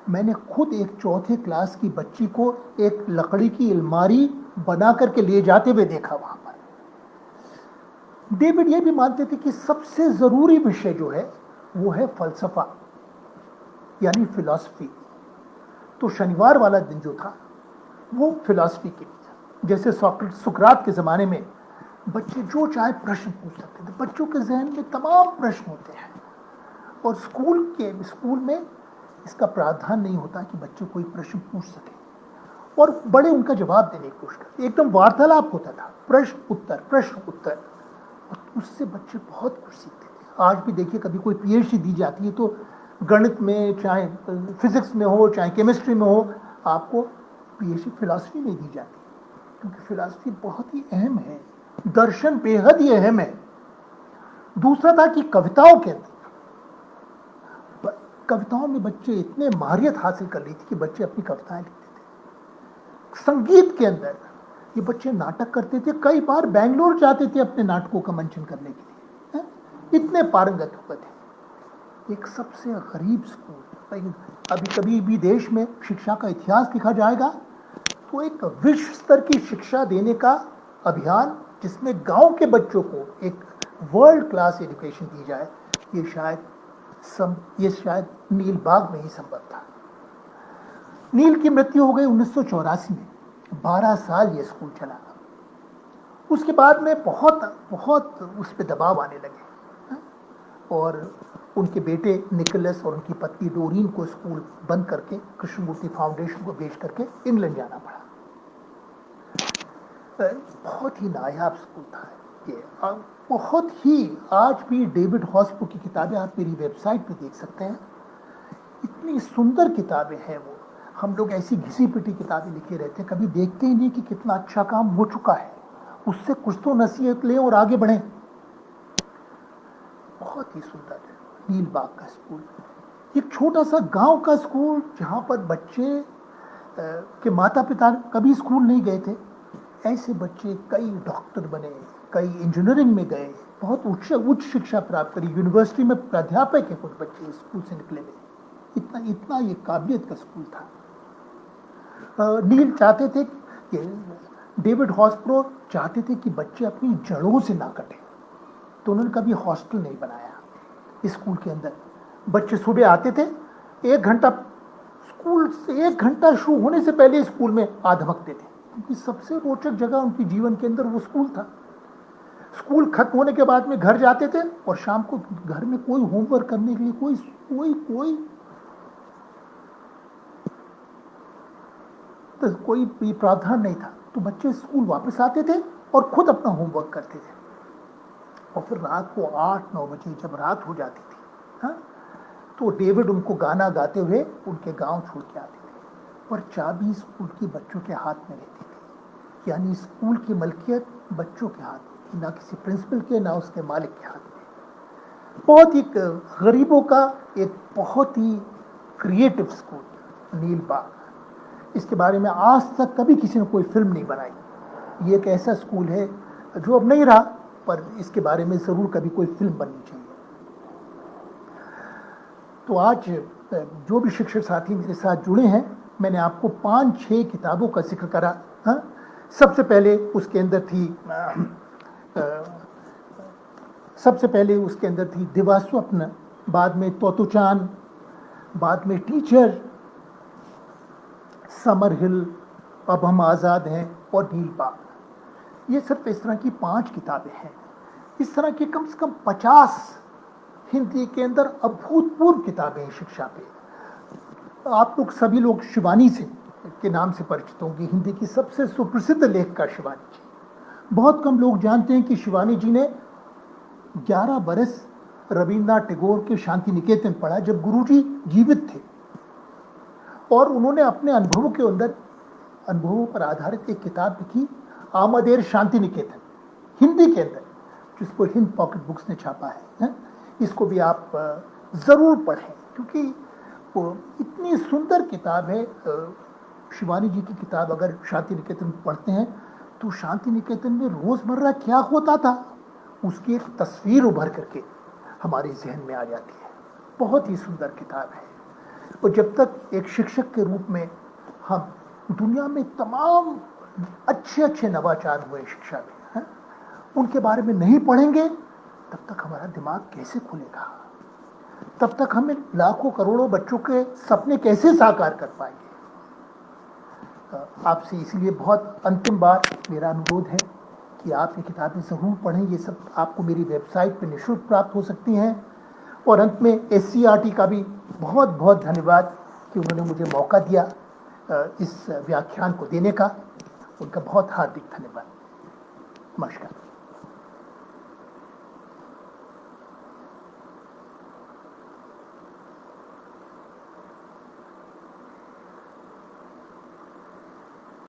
मैंने खुद एक 4थे क्लास की बच्ची को एक लकड़ी की अलमारी बना करके ले जाते हुए देखा वहां पर। डेविड ये भी मानते थे कि सबसे जरूरी विषय जो है वो है फलसफा, यानी फिलॉसफी। तो शनिवार वाला दिन जो था वो फिलॉसफी के लिए, जैसे सुकरात के ज़माने में बच्चे जो चाहे प्रश्न पूछ सकते थे। बच्चों के जहन में तमाम प्रश्न होते हैं और स्कूल में इसका प्रावधान नहीं होता कि बच्चे कोई प्रश्न पूछ सके और बड़े उनका जवाब देने की कोशिश करते। एकदम वार्तालाप होता था, प्रश्न उत्तर, और उससे बच्चे बहुत कुछ सीखते थे। आज भी देखिए, कभी कोई पीएचडी दी जाती है तो गणित में, चाहे फिजिक्स में हो, चाहे केमिस्ट्री में हो, आपको पीएचडी फिलॉसफी में दी जाती है। क्योंकि फिलॉसफी बहुत ही अहम है, दर्शन बेहद ही अहम है। दूसरा था कि कविताओं के अंदर, कविताओं में बच्चे इतने माहिरियत हासिल कर ली थी कि बच्चे अपनी कविताएं लिखते थे। संगीत के अंदर ये बच्चे नाटक करते थे, कई बार बेंगलोर जाते थे अपने नाटकों का मंचन करने के लिए, इतने पारंगत हुए थे। एक सबसे गरीब स्कूल, लेकिन अभी कभी भी देश में शिक्षा का इतिहास लिखा जाएगा तो एक विश्व स्तर की शिक्षा देने का अभियान, जिसमें गांव के बच्चों को एक वर्ल्ड क्लास एजुकेशन दी जाए, ये शायद नील बाग में ही संभव था। नील की मृत्यु हो गई 1984 में, 12 साल ये स्कूल चला। उसके बाद में बहुत उस पर दबाव आने लगे और उनके बेटे निकोलस और उनकी पत्नी डोरीन को स्कूल बंद करके कृष्णमूर्ति फाउंडेशन को बेच करके इंग्लैंड जाना पड़ा। बहुत ही नायाब स्कूल था ये, बहुत ही। आज भी डेविड हॉस्पो की किताबें आप मेरी वेबसाइट पे देख सकते हैं, इतनी सुंदर किताबें हैं वो। हम लोग ऐसी घिसी पिटी किताबें लिखे रहते हैं, कभी देखते ही नहीं कि कितना अच्छा काम हो चुका है, उससे कुछ तो नसीहत लें और आगे बढ़ें। बहुत ही सुंदर है नील बाग का स्कूल, एक छोटा सा गांव का स्कूल जहां पर बच्चे के माता पिता कभी स्कूल नहीं गए थे, ऐसे बच्चे कई डॉक्टर बने, कई इंजीनियरिंग में गए, बहुत उच्च शिक्षा प्राप्त करी, यूनिवर्सिटी में प्राध्यापक के कुछ बच्चे स्कूल से निकले हुए। इतना ये काबिलियत का स्कूल था। नील चाहते थे कि डेविड हॉस्प्रो चाहते थे कि बच्चे अपनी जड़ों से ना कटें, तो उन्होंने कभी हॉस्टल नहीं बनाया स्कूल के अंदर। बच्चे सुबह आते थे, 1 घंटा स्कूल से 1 घंटा शुरू होने से पहले स्कूल में आ धमकते थे, क्योंकि सबसे रोचक जगह उनके जीवन के अंदर वो स्कूल था। स्कूल खत्म होने के बाद में घर जाते थे और शाम को घर में कोई होमवर्क करने के लिए कोई भी प्रावधान नहीं था, तो बच्चे स्कूल वापस आते थे और खुद अपना होमवर्क करते थे। और फिर रात को 8-9 बजे जब रात हो जाती थी, हाँ, तो डेविड उनको गाना गाते हुए उनके गांव छोड़ के आते थे, और चाबी स्कूल के बच्चों के हाथ में रहती थी। यानी स्कूल की मलकियत बच्चों के हाथ में, ना किसी प्रिंसिपल के, ना उसके मालिक के हाथ में। बहुत ही गरीबों का एक बहुत ही क्रिएटिव स्कूल नील बाग। इसके बारे में आज तक कभी किसी ने कोई फिल्म नहीं बनाई। ये एक ऐसा स्कूल है जो अब नहीं रहा, पर इसके बारे में जरूर कभी कोई फिल्म बननी चाहिए। तो आज जो भी शिक्षक साथी मेरे साथ जुड़े हैं, मैंने आपको 5-6 किताबों का जिक्र करा। हाँ, सबसे पहले उसके अंदर थी दिवास्वप्न, बाद में तोतोचान, बाद में टीचर, समर हिल, अब हम आज़ाद हैं, और नील बाग। ये सिर्फ इस तरह की 5 किताबें हैं। इस तरह की कम से कम 50 हिंदी के अंदर अभूतपूर्व किताबें हैं शिक्षा पे। आप लोग सभी लोग शिवानी से के नाम से परिचित होंगे, हिंदी की सबसे सुप्रसिद्ध लेखिका शिवानी जी। बहुत कम लोग जानते हैं कि शिवानी जी ने 11 बरस रविन्द्रनाथ टैगोर के शांति निकेतन पढ़ा जब गुरुजी जीवित थे, और उन्होंने अपने अनुभवों पर आधारित एक किताब लिखी, आमदेर शांति निकेतन, हिंदी के अंदर, जिसको हिंद पॉकेट बुक्स ने छापा है। इसको भी आप ज़रूर पढ़ें, क्योंकि वो इतनी सुंदर किताब है। शिवानी जी की किताब अगर शांति निकेतन पढ़ते हैं तो शांति निकेतन में रोज़मर्रा क्या होता था उसकी एक तस्वीर उभर करके हमारे जहन में आ जाती है। बहुत ही सुंदर किताब है। और जब तक एक शिक्षक के रूप में हम दुनिया में तमाम अच्छे नवाचार हुए शिक्षा में, उनके बारे में नहीं पढ़ेंगे, तब तक हमारा दिमाग कैसे खुलेगा? तब तक हमें लाखों करोड़ों बच्चों के सपने कैसे साकार कर पाएंगे? आपसे इसलिए बहुत अंतिम बार मेरा अनुरोध है कि आप ये किताबें ज़रूर पढ़ें। ये सब आपको मेरी वेबसाइट पर निःशुल्क प्राप्त हो सकती हैं। और अंत में SCERT का भी बहुत बहुत धन्यवाद कि उन्होंने मुझे मौका दिया इस व्याख्यान को देने का। उनका बहुत हार्दिक धन्यवाद। नमस्कार।